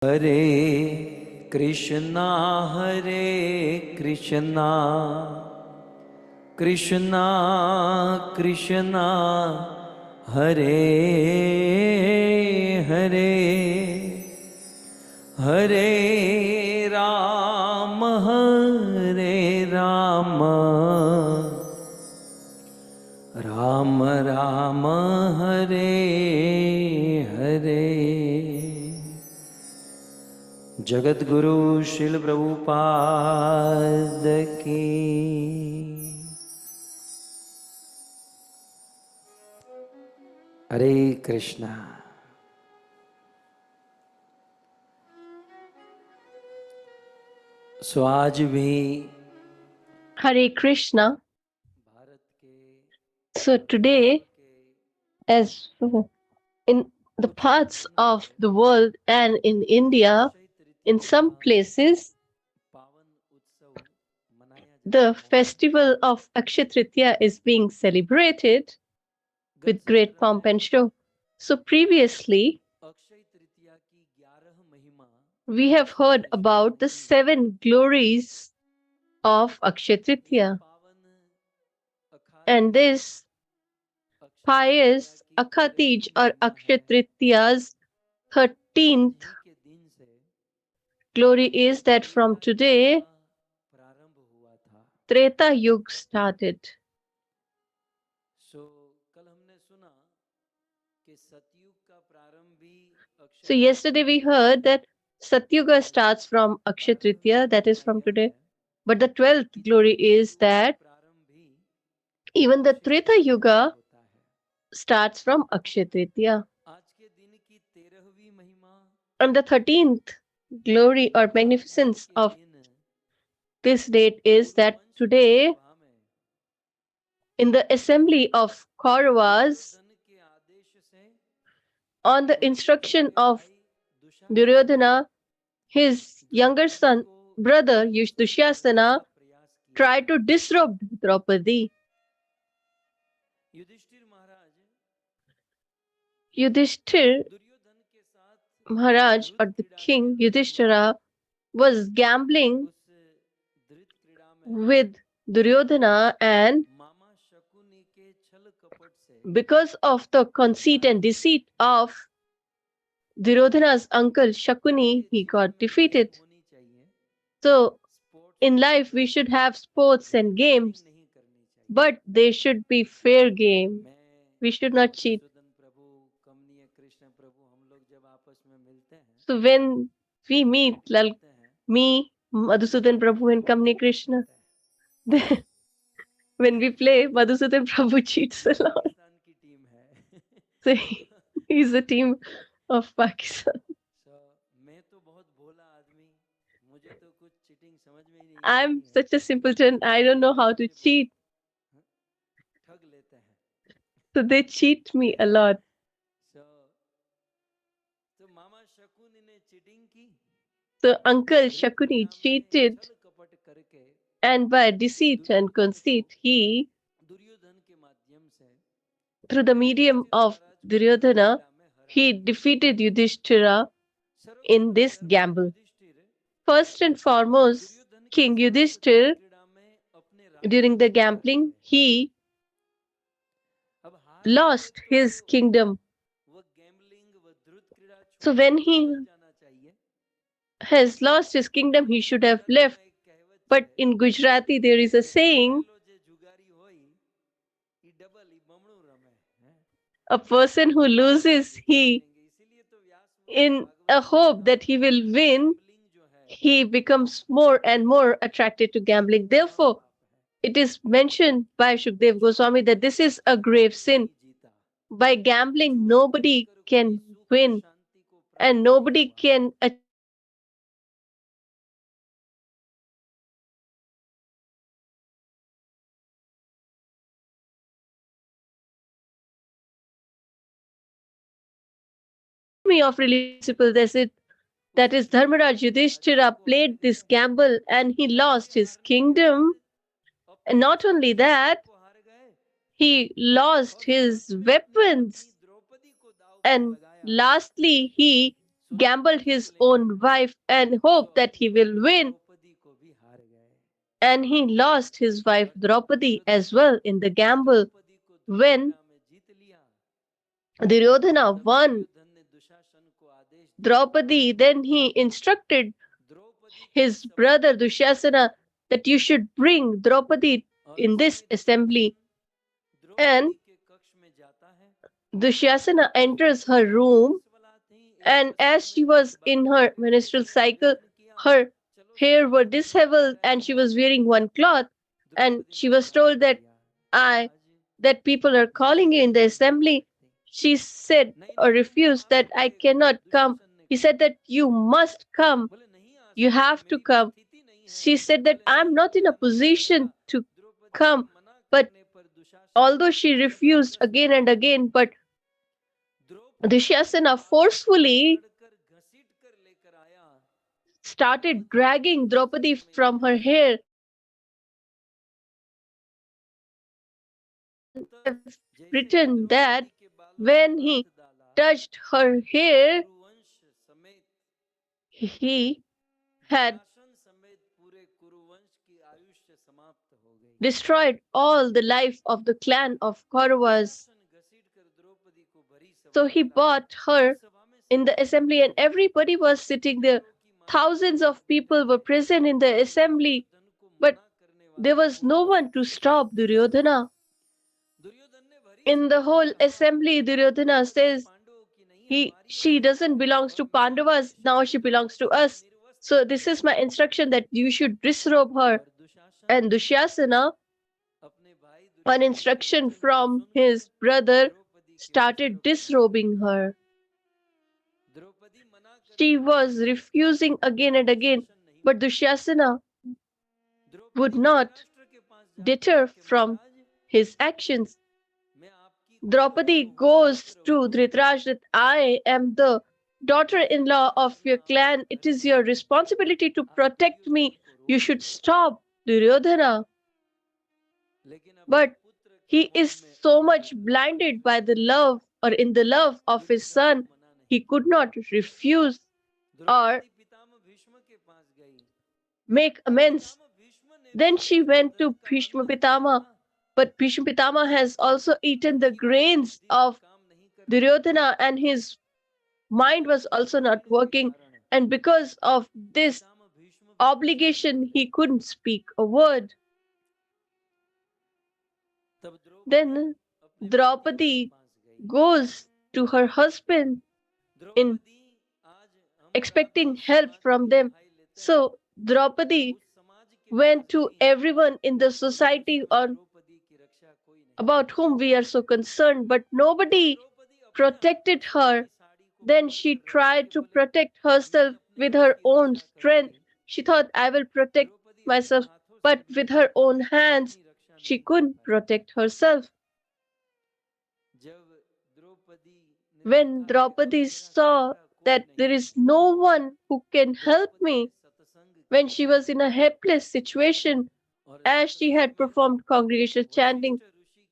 Hare Krishna, Krishna Krishna, Hare Hare, Hare Rama, Ram Ram, Hare Hare. Jagat Guru शिल प्रभुपाद की। हरे कृष्णा। सो आज भी Hare Krishna. So today, as in the parts of the world and in India, in some places, the festival of Akshaya Tritiya is being celebrated with great pomp and show. So previously, we have heard about the 7 glories of Akshaya Tritiya. And this pious Akhatij or Akshaya Tritiya's 13th glory is that from today, Treta Yuga started. So yesterday we heard that Satyuga starts from Akshaya Tritiya, that is from today. But the 12th glory is that even the Treta Yuga starts from Akshaya Tritiya. And the 13th glory or magnificence of this date is that today, in the assembly of Kauravas, on the instruction of Duryodhana, his younger son, brother Dushasana, tried to disrobe Draupadi. Yudhishthir Maharaj, or the king Yudhishthira, was gambling with Duryodhana, and because of the conceit and deceit of Duryodhana's uncle Shakuni, he got defeated. So in life we should have sports and games, but they should be fair game. We should not cheat. So when we meet, me, Madhusudan Prabhu and Kamni Krishna, when we play, Madhusudan Prabhu cheats a lot. So he's a team of Pakistan. I'm such a simpleton. I don't know how to cheat. So they cheat me a lot. So Uncle Shakuni cheated, and by deceit and conceit, he, through the medium of Duryodhana, he defeated Yudhishthira in this gamble. First and foremost, King Yudhishthira, during the gambling, he lost his kingdom. So when he has lost his kingdom, he should have left. But in Gujarati, there is a saying, a person who loses, he, in a hope that he will win, he becomes more and more attracted to gambling. Therefore, it is mentioned by Shukdev Goswami that this is a grave sin. By gambling, nobody can win and nobody can achieve of religious principle. That is Dharmaraj Yudhishthira played this gamble and he lost his kingdom. And not only that, he lost his weapons. And lastly, he gambled his own wife and hoped that he will win, and he lost his wife Draupadi as well in the gamble. When Duryodhana won Draupadi, then he instructed his brother Dushasana that you should bring Draupadi in this assembly. And Dushasana enters her room, and as she was in her menstrual cycle, her hair were disheveled and she was wearing one cloth, and she was told that I that people are calling you in the assembly. She said or refused that I cannot come. He said that you must come, you have to come. She said that I'm not in a position to come, but although she refused again and again, but Dushasana forcefully started dragging Draupadi from her hair. Have written that when he touched her hair, he had destroyed all the life of the clan of Kauravas. So he brought her in the assembly, and everybody was sitting there. Thousands of people were present in the assembly, but there was no one to stop Duryodhana. In the whole assembly, Duryodhana says, she doesn't belongs to Pandavas, now she belongs to us. So this is my instruction that you should disrobe her. And Dushasana, on instruction from his brother, started disrobing her. She was refusing again and again, but Dushasana would not deter from his actions. Draupadi goes to Dhritarashtra that I am the daughter-in-law of your clan. It is your responsibility to protect me. You should stop Duryodhana. But he is so much blinded by the love or in the love of his son, he could not refuse or make amends. Then she went to Bhishma Pitama, but Bhishma Pitama has also eaten the grains of Duryodhana, and his mind was also not working. And because of this obligation, he couldn't speak a word. Then Draupadi goes to her husband in expecting help from them. So Draupadi went to everyone in the society on about whom we are so concerned, but nobody protected her. Then she tried to protect herself with her own strength. She thought, I will protect myself, but with her own hands, she couldn't protect herself. When Draupadi saw that there is no one who can help me, when she was in a helpless situation, as she had performed congregational chanting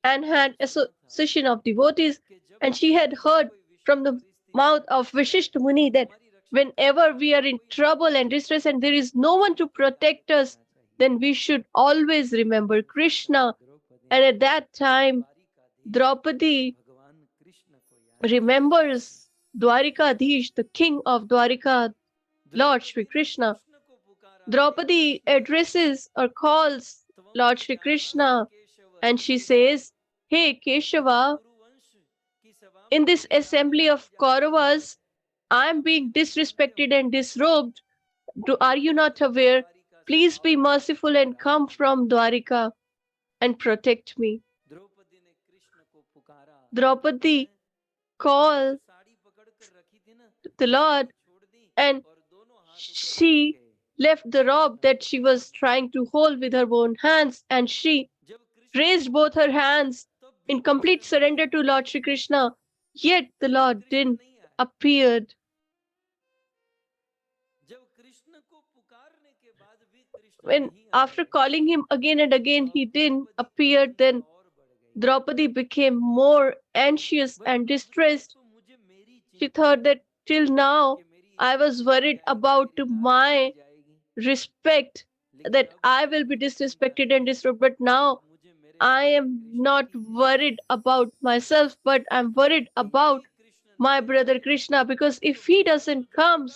and had association of devotees, and she had heard from the mouth of Vishishta Muni that whenever we are in trouble and distress and there is no one to protect us, then we should always remember Krishna. And at that time, Draupadi remembers Dwarikadhish, the king of Dwarika, Lord Shri Krishna. Draupadi addresses or calls Lord Shri Krishna, and she says, Hey Keshava, in this assembly of Kauravas, I am being disrespected and disrobed. Are you not aware? Please be merciful and come from Dwarika and protect me. Draupadi called the Lord, and she left the robe that she was trying to hold with her own hands, and she raised both her hands in complete surrender to Lord Shri Krishna. Yet the Lord didn't appear. When after calling him again and again, he didn't appear, then Draupadi became more anxious and distressed. She thought that till now I was worried about my respect, that I will be disrespected and disrespected. But now I am not worried about myself, but I'm worried about my brother Krishna, because if he doesn't come,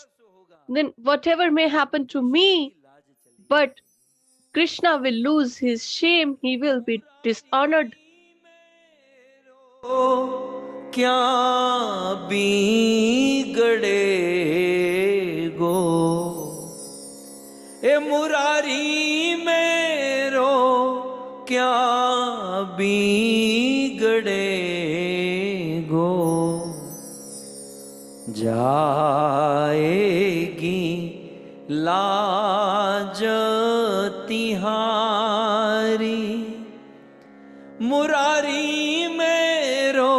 then whatever may happen to me, but Krishna will lose his shame, he will be dishonored. क्या बिगड़ेगो ए मुरारी मेरो क्या बिगड़ेगो जाएगी लाज तिहारी मुरारी मेरो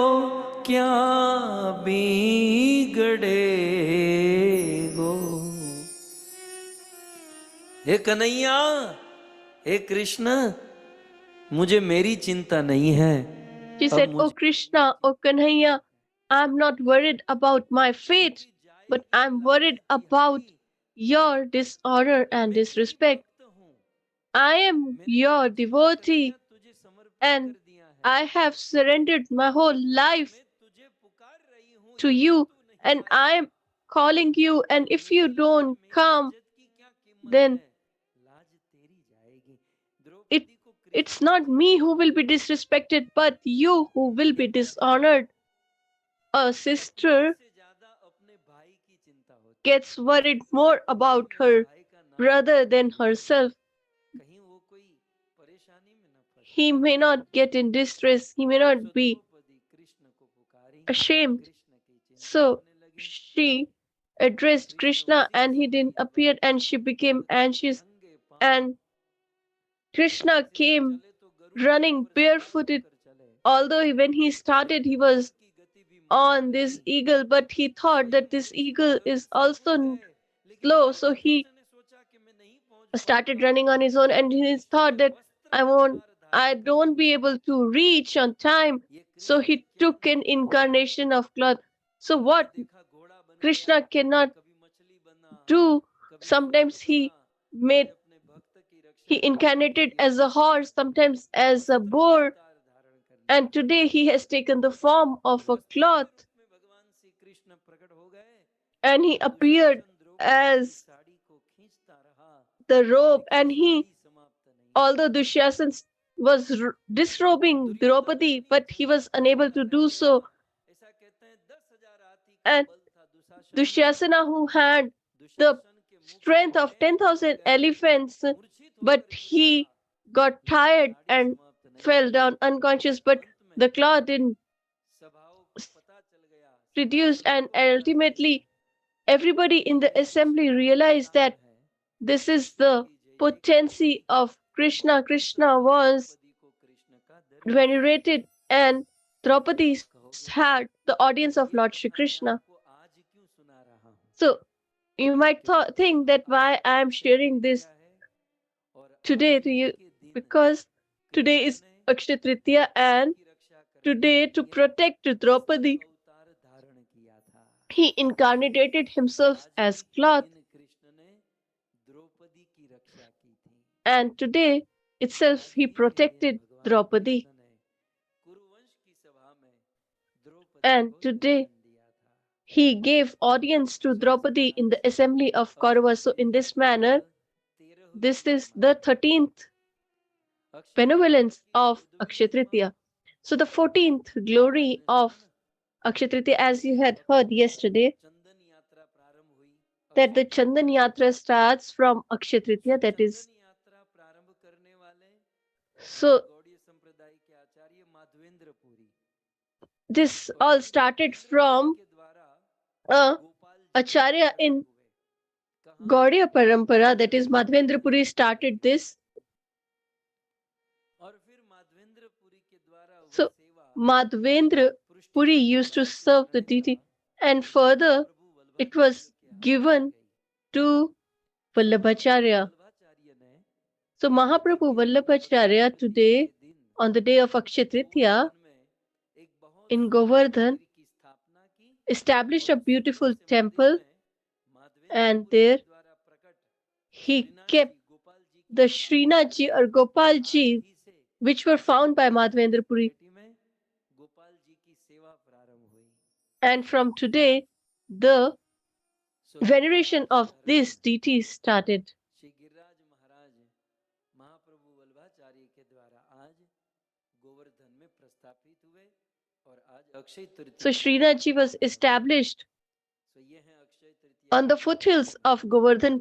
क्या बिगड़ेगो। हे कन्हैया, हे कृष्ण, मुझे मेरी चिंता नहीं है। She said, "Oh Krishna, oh Kanhaiya, I'm not worried about my fate, but I'm worried about your dishonor and disrespect. I am your devotee, and I have surrendered my whole life to you, and I am calling you, and if you don't come, then it it's not me who will be disrespected, but you who will be dishonored." A sister gets worried more about her brother than herself. He may not get in distress, he may not be ashamed. So she addressed Krishna and he didn't appear, and she became anxious, and Krishna came running barefooted. Although when he started he was on this eagle, but he thought that this eagle is also slow, so he started running on his own, and he thought that I don't be able to reach on time, so he took an incarnation of cloth. So what Krishna cannot do, sometimes made he incarnated as a horse, sometimes as a boar, and today he has taken the form of a cloth, and he appeared as the robe, and although Dushyasana was disrobing Draupadi, but he was unable to do so. And Dushyasana, who had the strength of 10,000 elephants, but he got tired and fell down unconscious, but the cloth didn't reduce, and ultimately everybody in the assembly realized that this is the potency of Krishna. Krishna was venerated, and Draupadi had the audience of Lord Shri Krishna. So you might think that why I am sharing this today to you, because today is Akshaya Tritiya, and today, to protect Draupadi, he incarnated himself as cloth, and today itself he protected Draupadi. And today he gave audience to Draupadi in the assembly of Kauravas. So in this manner, this is the 13th benevolence of Akshaya Tritiya. So the 14th glory of Akshaya Tritiya, as you had heard yesterday, that the Chandan Yatra starts from Akshaya Tritiya, that is. So this all started from Acharya in Gaudiya Parampara, that is Madhvendra Puri, started this. So Madhvendra Puri used to serve the deity, and further it was given to Vallabhacharya. So Mahaprabhu Vallabhacharya today, on the day of Akshaya Tritiya, in Govardhan, established a beautiful temple And there he kept the Srinath ji or Gopal ji, which were found by Madhavendra Puri. And from today, the veneration of this deity started. Shri Giriraj महाराज महाप्रभु वल्लभाचार्य के द्वारा आज गोवर्धन में प्रस्थापित हुए और आज Akshay So Tritiya Srinath ji was established तो ये है Akshaya Tritiya on the foothills of Govardhan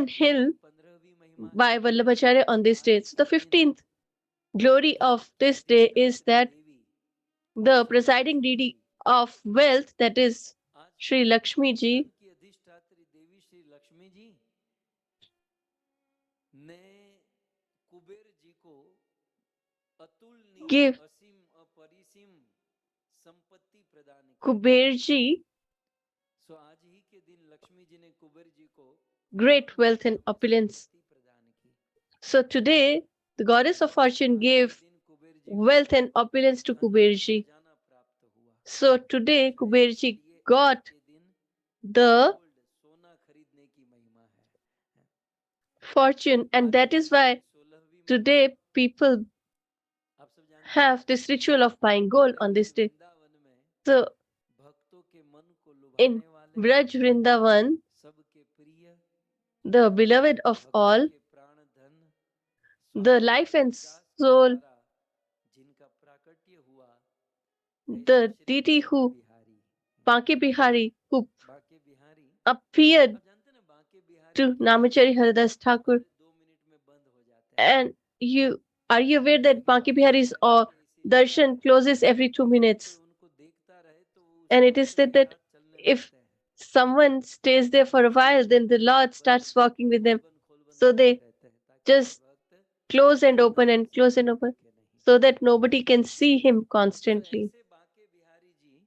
Hill 15वीं महिमा by Vallabhacharya on this day. So the 15th glory of this day is that the presiding deity of wealth, that is Sri Lakshmi ji, की अधिष्ठात्री देवी श्री लक्ष्मी जी ने कुबेर जी को अतुलनीय give असीम अपरिसीम संपत्ति प्रदान की Kuber ji सो आज ही के दिन लक्ष्मी जी ने कुबेर जी को great wealth and opulence. प्रदान की So today, the goddess of fortune gave दिन Kuber ji wealth and opulence to Kuber ji. जाना प्राप्त हुआ So today, Kuber ji got के दिन the गोल्ड सोना खरीदने की महिमा है fortune, and that is why 16वीं today people आप सब जानते have this ritual of buying gold on this day. Vrindavan में So भक्तों के मन को in लुभाने वाले Braj Vrindavan, सबके प्रिय the beloved of all, के प्राण धन the life and soul, द्वारा जिनका प्राकट्य हुआ the deity who, Bihari Banke Bihari, who Banke Bihari appeared आप जानते हैं ना Banke Bihari to Namachari Haridas Thakur. 2 minute में बंद हो जाते हैं And are you aware that Banke Bihari's darshan closes every 2 minutes? उनको देखता रहे तो वो And it is said that if someone stays there for a while, then the Lord starts walking with them. So they just close and open and close and open so that nobody can see him constantly. ऐसे Banke Bihari ji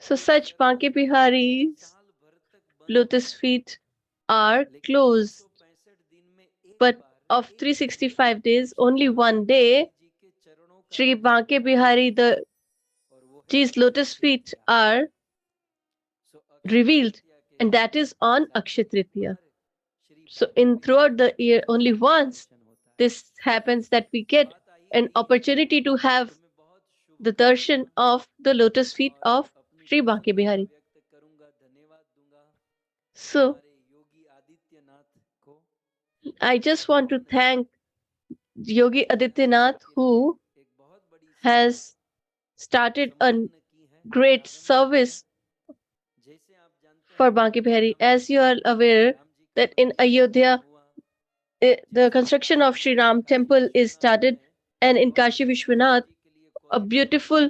So such Banke Bihari's साल भर तक बंद lotus feet are closed, 165 दिन में एक but bar of 365 days, only one day, जी के चरणों का Sri Banke Bihari, the और वो है Ji's lotus feet are so revealed, and that is on Akshay Tritiya. So in throughout the year, only once this happens that we get an opportunity to have the darshan of the lotus feet of Sri Banke Bihari. व्यक्त करूंगा धन्यवाद दूंगा So हमारे योगी आदित्यनाथ को I just want to thank Yogi Adityanath, who एक बहुत बड़ी has started a की है great service जैसे आप जानते for Banke Bihari. As you are aware that in Ayodhya, the construction of Sri Ram temple is started, and in Kashi Vishwanath, a beautiful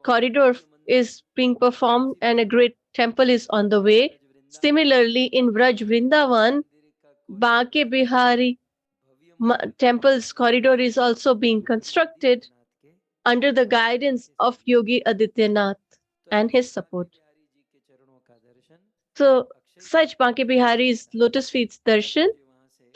corridor is being performed and a great temple is on the way. Similarly, in Vraj Vrindavan, Banke Bihari temple's corridor is also being constructed under the guidance of Yogi Adityanath and his support. Bihari ji के चरणों का दर्शन So, such Banke Bihari's lotus feet darshan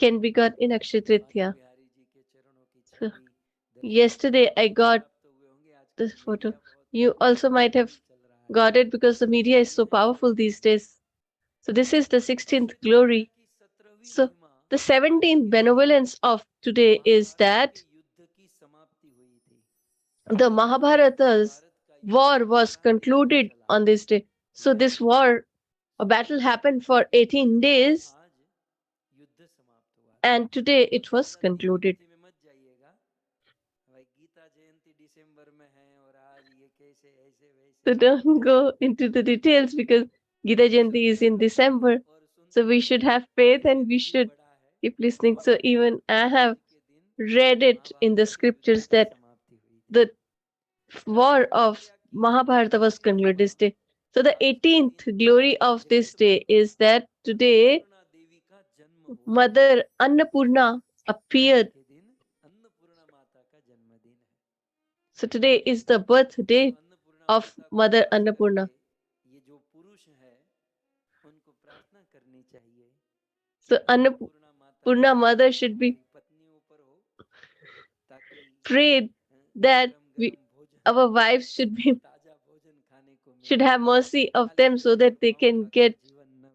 can be got in Akshay Tritiya. Bihari ji के चरणों की So, Chhavi yesterday I got तो हुए होंगे आज this photo. You also might have got it because the media is so powerful these days. So this is the 16th glory. की 17वीं So the 17th benevolence of today is that युद्ध की समाप्ति हुई थी the Mahabharata's war was concluded on this day. So this war, a battle happened for 18 days, आज युद्ध समाप्त हुआ and today it was concluded. में मत जाइएगा भाई गीता जयंती दिसंबर में है और आज ये कैसे ऐसे वैसे So don't go into the details because Gita Jayanti is in December. So we should have faith and we should keep listening. So even I have read it in the scriptures that समाप्ति हुई the war of Mahabharata was concluded this day. So the 18th glory of this day is that today Annapurna देवी का जन्म Mother Annapurna appeared. के दिन अन्नपूर्णा माता का जन्मदिन है So today is the birthday Annapurna of माता को Mother याद Annapurna. करके ये जो पुरुष है उनको प्रार्थना करनी चाहिए So अन्नपूर्णा माता Annapurna mother should be हमारी पत्नियों पर हो ताकि prayed that गरम गरम भोजन our wives should ताजा भोजन खाने को मिले have mercy of them so that they can get जीवन न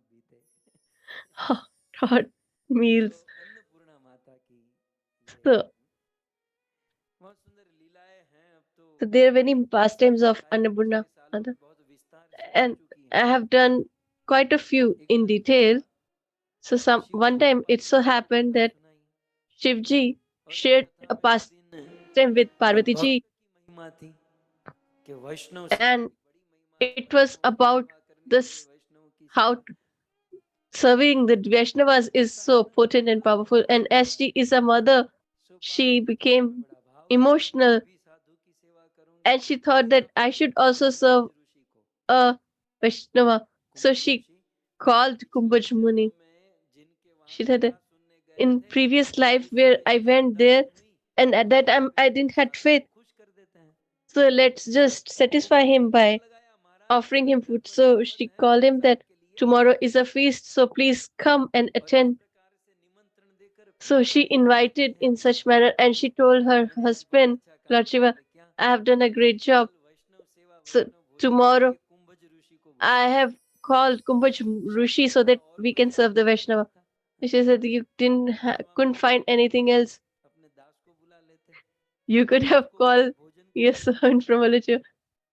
hot तो meals. अन्नपूर्णा माता की ये So, बहुत सुंदर लीलाएं हैं। अब तो so there are many किस्सा pastimes तो of शायद Annapurna पिछले सालों Mata, में बहुत विस्तार से हो and चुकी I हैं। have done quite a few एक in बार क्या detail. हुआ, So शिव जी one ने time it so पार्वती को happened कथा that सुनाई Shivji और उस shared कथा a में उस pastime दिन with एक Parvati भक्त ji, की महिमा थी कि वैष्णव सेवा and की बड़ी महिमा है। it was वैष्णवों की about सेवा करने के लिए this वैष्णव की how सेवा serving the Vaishnavas is ऐसा है so ना, potent and powerful. And as she is a mother, so she Parvati ji को भी became बड़ा भाव आया कि मैं emotional, भी साधु की सेवा करूंगी। and she thought that I should also serve Kumbhaj ऋषि को, a Vaishnava. So Kumbhaj she Rishi called पिछले Kumbaj जन्मों Muni. में जिनके वहां She said कथा that सुनने गए in थे, previous life उसी where में I इनकी went कथा there, सुनी। and at that time I तो didn't had साधु faith. को खुश कर देते हैं। So let's just वो satisfy कहने him लगा by महाराज offering मेरे him घर food. पर So दावत she है called him प्रसाद that के लिए, tomorrow is a feast, so please come and और इस attend. प्रकार से निमंत्रण देकर So खूब she बधाई देती invited है। in such manner, and she told her मैंने आज बहुत husband, अच्छा काम Lord किया Shiva, लड़कियां, I have done a great job. कल वैष्णव सेवा So वैष्णव भोजन के tomorrow लिए कुंभज ऋषि को I बुलाया। have called Kumbhaj शायद Rishi so भगवान that और we कुछ can काम serve the नहीं करना Vaishnava. था, She said you couldn't Vishwamitra find ji anything else. अपने दास को बुला लेते You और could have उसको called भोजन your कराते। son from Alachua.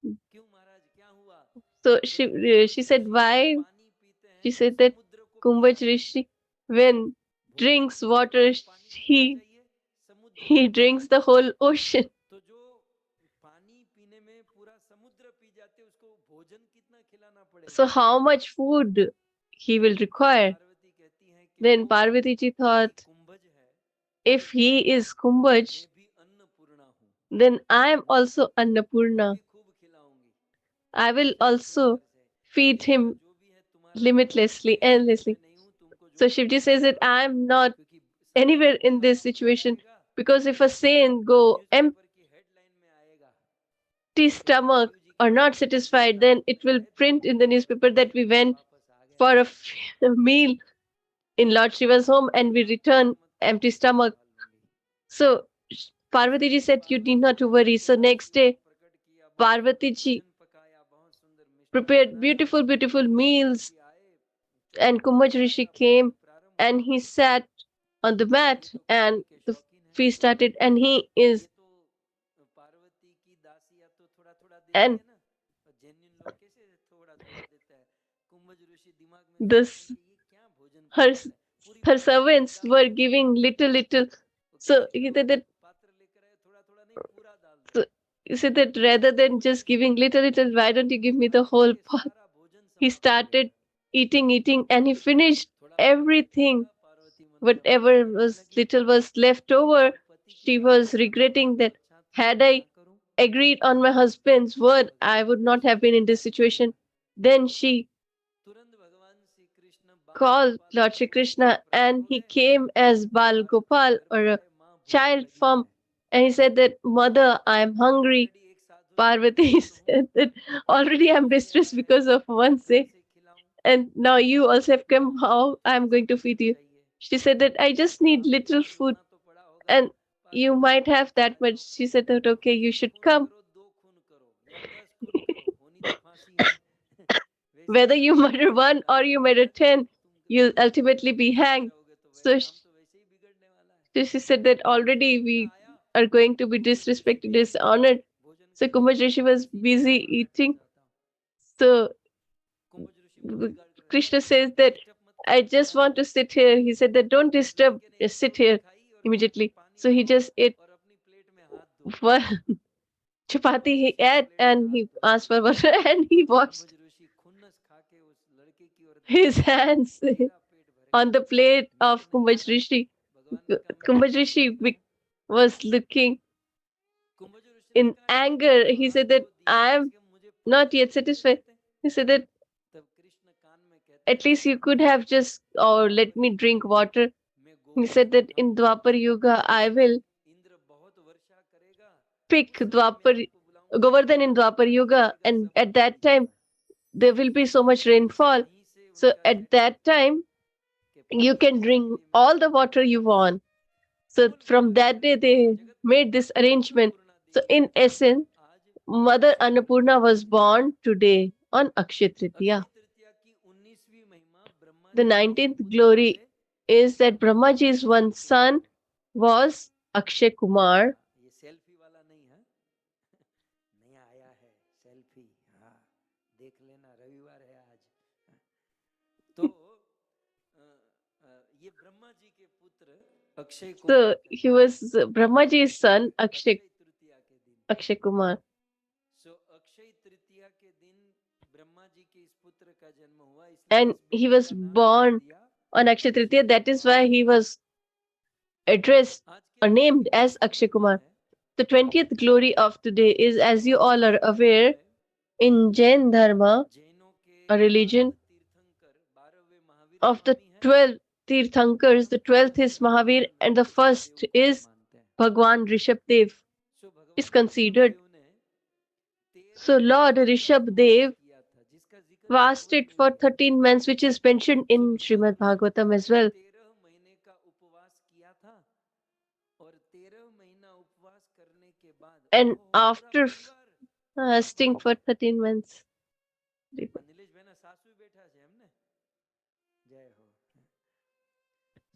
क्यों महाराज क्या हुआ? So बोले कुंभज she said ऋषि जब why? पानी पीते She हैं तो said that समुद्र को पीना Kumbhaj चाहिए, Rishi, when भोजन drinks पीने के water, बाद पानी पीना he चाहिए, समुद्र को he पीना drinks the चाहिए। whole ocean. तो जो पानी पीने में पूरा समुद्र पी जाते उसको भोजन कितना खिलाना So पड़ेगा? how much food he will तब require? पार्वती कहती हैं कि Then वो Parvati ji यदि thought, कुंभज है if he is तो Kumbhaj, मैं भी अन्नपूर्णा हूँ, then I am also मैं Annapurna. भी खूब खिलाऊंगी। I will तो इस also प्रकार से feed शिवजी का him जो भी है तुम्हारा तुम्हारा, limitlessly, इस स्थिति endlessly. में नहीं हूँ, तुमको जो So करना Shivji है says that करो, I am not क्योंकि साधु anywhere in भूखा this मर situation, जाएगा because if a saint तो go empty न्यूज़पेपर की हेडलाइन में आएगा कि देखो stomach शिव जी or के not भक्त मंदिर satisfied, then बनाने it में will आए थे print in the newspaper और that we Shiv ji went वापस आ गए। for a meal in Lord Shiva's home and we आप चिंता return मत करो, empty मैं सब stomach. संभाल लूंगी। So Parvati ji इसलिए said, you need Parvati not ji to ने worry. उनको So लाल next रूप day, प्रकट किया, बहुत सुंदर Parvati ji भोजन पकाया, बहुत सुंदर मिष्ठान prepared बनाया। beautiful, beautiful कुंभज meals, ऋषि आए, and चतुर्भुज Kumbhaj Rishi लगाया, came भोजन प्रारंभ and हुआ। he sat on the ये mat तो खाने and के the शौकीन है, feast started, and he ये is तो पार्वती की दासियां तो थोड़ा थोड़ा देती and है ना, और जेन्युइन लोग कैसे थोड़ा थोड़ा देता है। कुंभज ऋषि दिमाग में सोचते हैं this कि ये क्या भोजन her पका रहा है, पूरी her पूरी थाली servants डाल were दो। giving little little. वो So खींच he लो, said that, पात्र लेकर आए, थोड़ा थोड़ा नहीं पूरा डाल दो। so he said that rather than Kumbhaj just Rishi giving little little, why don't you give me the चाहते थे whole कि pot? सारा भोजन He समाप्त हो जाए, started eating, and he finished थोड़ा थोड़ा मिलता everything. था। पार्वती मन में Whatever पछताने was लगी little was left over, कि पति की she बात was पर अमल regretting करूं, that अच्छा had काम I ना करूं। agreed on my husband's word, I भगवान would Shri not Krishna have been से in this बात किया, situation. Then she तुरंत भगवान श्री कृष्ण बाल called गोपाल Lord के Shri रूप में Krishna, प्रकट and हो he गए। came as Bal Parvati Gopal, घर or पर a आए, माँ भूख child लगी form, है। and he said that, Mother, I am hungry. Already एक साधु से Parvati परेशान हूँ, said that, ऊपर already से I'm ये distressed आए हैं, because of one कहाँ say, से खिलाऊं, and now you also have come. मुझे How थोड़ा I'm सा going to feed भोजन you? चाहिए। She said that I just तो need आपको little भी food, रोना तो पड़ा होगा। and you पार्वती might बोली have अच्छा that आ much. जाओ, She said that, okay, you एक should खून come. करो, दो खून करो, या 10 खून करो, होनी तो फांसी है। वैसे Whether ही you आपको murder फांसी one लगा or देंगे you murder Maharaj, 10, you'll ultimately तुम be मर hanged. जाओगे तो So काम तो वैसे ही बिगड़ने वाला है। she said that तो already बच्चा we आया, are going to be Kumbhaj Rishi disrespected, busy थे dishonored. भोजन So करने Kumbhaj में, Rishi was इसी में busy मैं बोलना eating. चाहता हूँ। So कुंभज ऋषि मुंह बिगाड़ कर रहे, Krishna नहीं says that डिस्टर्ब मत I करो just Maharaj. want to sit here. He said that don't disturb, लड़के ने just एक sit रोटी here खाई और कहा कि immediately. पानी So he लाओ just ate और अपनी प्लेट में हाथ धो। one chapati, कुंभज he ऋषि ने ate, प्लेट में and हाथ he धोए। asked for water and he washed Kumbhaj Rishi खुन्नस खा के उस लड़के की ओर his देखा, hands मेरा पेट भर on गया, the plate मैं तो of नहीं खा Kumbhaj रहा। Rishi. भगवान ने कहा मैं Kumbhaj तुझे Rishi खिलाता हूँ। was looking कुंभज ऋषि ने in कहा ठीक है, anger. चलो He हाथ said that धो दिया, I कम am से कम मुझे not पानी तो yet पीने satisfied. देते। He said that तब कृष्ण कान में कहते at हैं, least you could have just, or let me Parvati ji, drink water. मैं He said Govardhan that in उठाऊंगा, Dwapar Yuga, I will Indra बहुत वर्षा करेगा, pick उस समय मैं Dwapar, आपको बुलाऊंगा, Govardhan in Dwapar पानी Yuga, गिरेगा, and सब at पी that time लेगा। there will be so much rainfall. वहीं से So उनका at सेटिंग that time कि you पार्वती can जी के drink लिए मैं all the व्यवस्था water you करूंगा। want. So बोल from बड़ा that day they जगत made पिता this की arrangement. Annapurna So Devi in essence, आज Mother अक्षय तृतीया Annapurna को was पूजते हैं। born today on Akshaya Akshay Tritiya. तृतीया की 19वीं महिमा Brahma The 19th glory is that Brahmaji's one son was Akshay Kumar. ये सेल्फी वाला नहीं है, नया आया है सेल्फी, हाँ देख लेना, रविवार है आज। तो ये ब्रह्मा जी के पुत्र Akshay Kumar, So he was Brahmaji's son Akshay तृतीया के दिन, Kumar. सो अक्षय तृतीया के दिन ब्रह्मा जी के इस पुत्र का जन्म हुआ, And इसलिए he was born on Akshay Tritiya. That is why he was addressed or named as Akshay Kumar. The 20th glory of today is, as you all are aware, in Jain Dharma, a religion of the 12 Tirthankars. The 12th is Mahavir and the first is Bhagwan Rishabdev is considered. So Lord Rishabdev fasted for 13 months, which is mentioned in Srimad Bhagavatam as well. And after fasting for 13 months,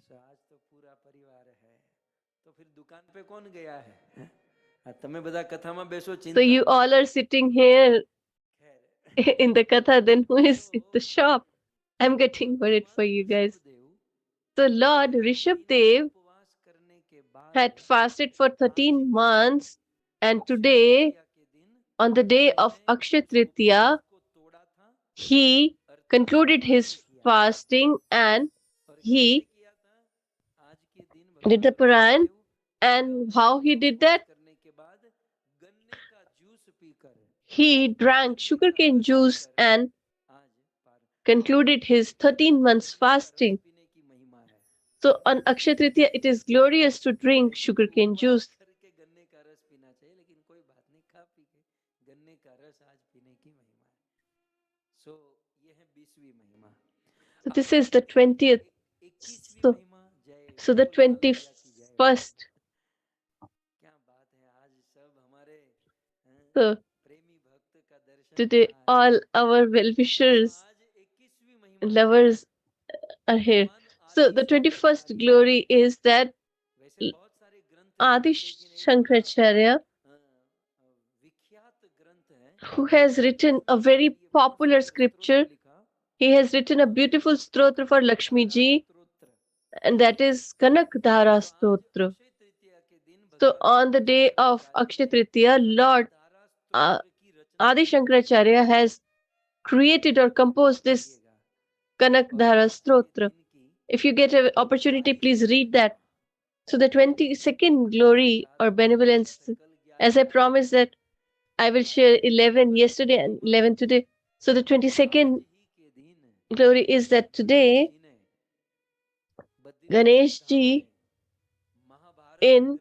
आज तो पूरा परिवार है, तो फिर दुकान पे कौन गया है? તમે બધા કથામાં બેસો, so you all are sitting here in the katha, then who is in the shop? I'm getting worried for you guys. So Lord Rishabdev had fasted for 13 months, and today, on the day of Akshay Tritiya, he concluded his fasting and he did the Puran. And how he did that? He drank sugarcane juice and concluded his 13 months fasting. So on Akshay Tritiya, it is glorious to drink sugarcane juice. So this is the 20th. So the 21st. So today all our well-wishers, lovers are here. So the 21st glory is that Adi Shankaracharya, who has written a very popular scripture, he has written a beautiful stotra for Lakshmi ji, and that is Kanakdhara Stotra. So on the day of Akshay Tritiya, Lord Adi Shankaracharya has created or composed this Kanakdhara Stotra. If you get an opportunity, please read that. So the 22nd glory or benevolence, as I promised that I will share 11 yesterday and 11 today. So the 22nd glory is that today Ganesh ji in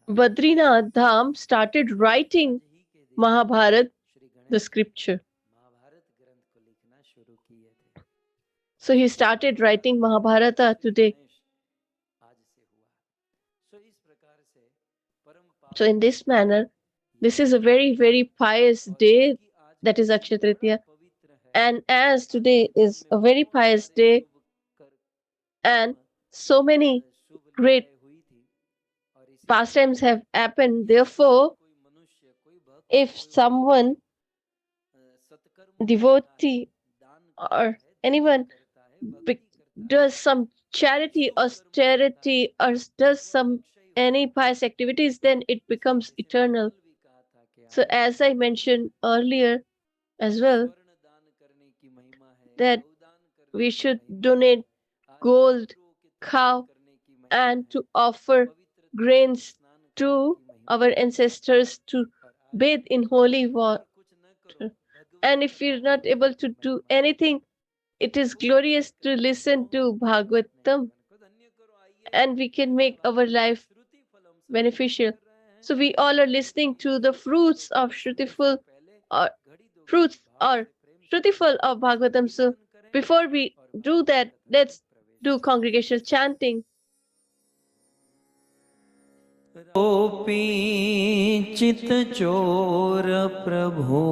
Badrinath Dham started writing Mahabharat, the scripture. So he started writing Mahabharata today. So in this manner, this is a very, very pious day, that is Akshay Tritiya. And as today is a very pious day, and so many great pastimes have happened, therefore, if someone, devotee or anyone does some charity, austerity, or does any pious activities, then it becomes eternal. So as I mentioned earlier as well, that we should donate gold, cow, and to offer grains to our ancestors to bathe in holy water. And if we're not able to do anything, it is glorious to listen to Bhagavatam, and we can make our life beneficial. So we all are listening to the fruits of Shrutifal or Shrutifal of Bhagavatam. So before we do that, let's do congregational chanting. चित चोर प्रभो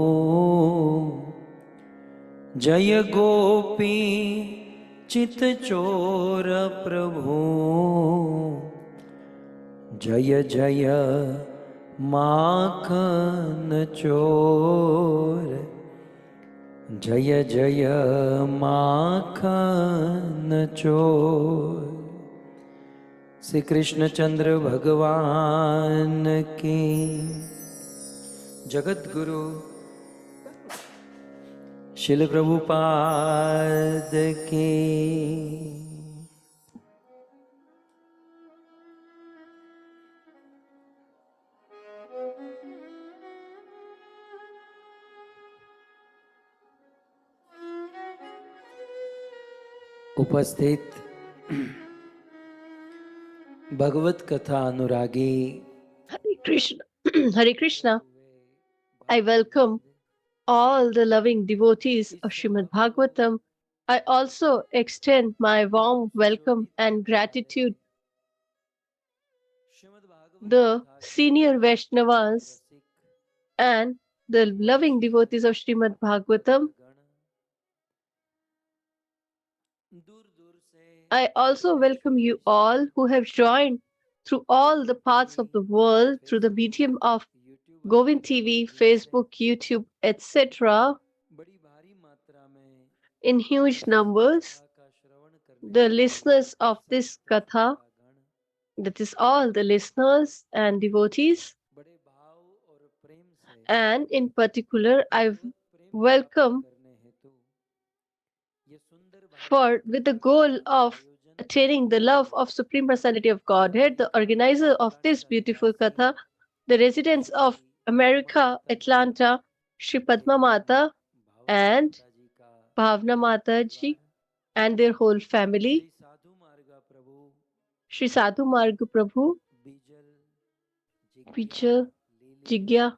जय गोपी चित चोर प्रभु जय जय माखन चोर जय जय माखन चोर। श्री कृष्णचंद्र भगवान की जगत गुरु शिल प्रभुपाद की। उपस्थित भगवत कथा अनुरागी Hare Krishna. Hare Krishna. I welcome all the loving devotees of Srimad Bhagavatam. I also extend my warm welcome and gratitude the senior Vaishnavas and the loving devotees of Srimad Bhagavatam. I also welcome you all who have joined through all the parts of the world through the medium of Govind TV, Facebook, YouTube, etc. in huge numbers. The listeners of this Katha, that is all the listeners and devotees, and in particular, I welcome for with the goal of attaining the love of Supreme Personality of Godhead, the organizer of this beautiful Katha, the residents of America, Atlanta, Shri Padma Mata and Bhavna Mata ji and their whole family, Shri Sadhu Marg Prabhu, Vijay, Jigya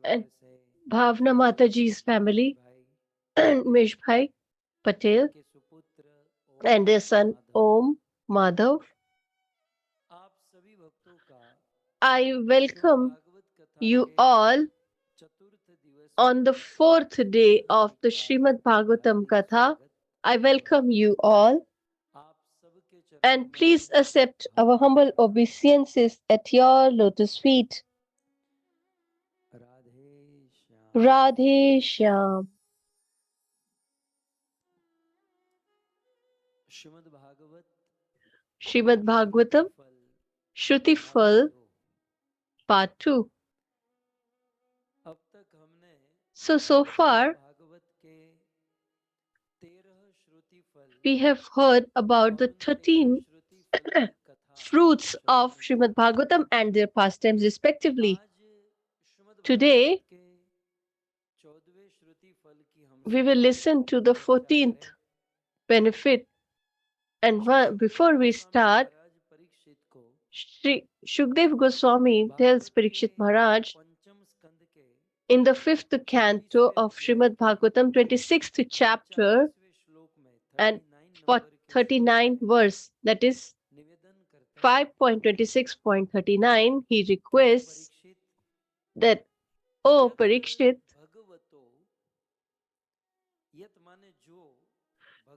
and Bhavna Mata ji's family, Mesh Bhai Patel and their son Om Madhav. I welcome you all on the fourth day of the Srimad Bhagavatam Katha. I welcome you all and please accept our humble obeisances at your lotus feet. Radhe Shyam. Srimad Bhagavatam, Shrutifal, Part 2. So far, we have heard about the 13 fruits of Srimad Bhagavatam and their pastimes respectively. Today, we will listen to the 14th benefit. And before we start, Shri Shukdev Goswami tells Parikshit Maharaj in the 5th canto of Srimad Bhagavatam, 26th chapter and 39th verse, that is 5.26.39, he requests that, O Parikshit,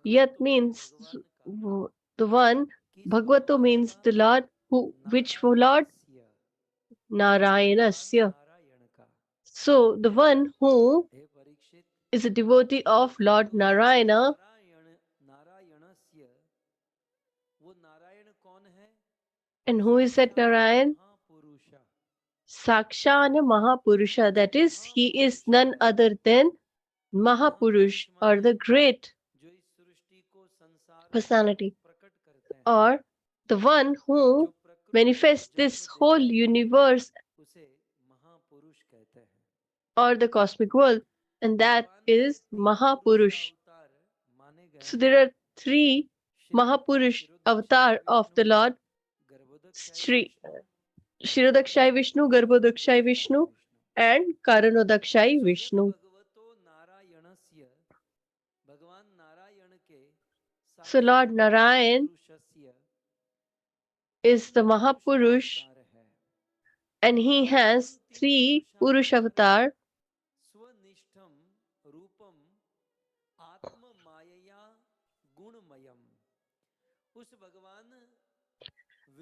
Yat means the one, Bhagavato means the Lord, which Lord? Narayanasya. So the one who is a devotee of Lord Narayana, and who is that Narayan? Sakshana Mahapurusha, that is, he is none other than Mahapurush or the great personality, or the one who manifests this whole universe or the cosmic world, and that is Mahapurush. So there are 3 Mahapurush avatar of the Lord, Shirodakshai Vishnu, Garbhodakshai Vishnu, and Karanodakshai Vishnu. So Lord Narayan is the Mahapurush, and he has 3 Purush avatar, गुणमयम। उस भगवान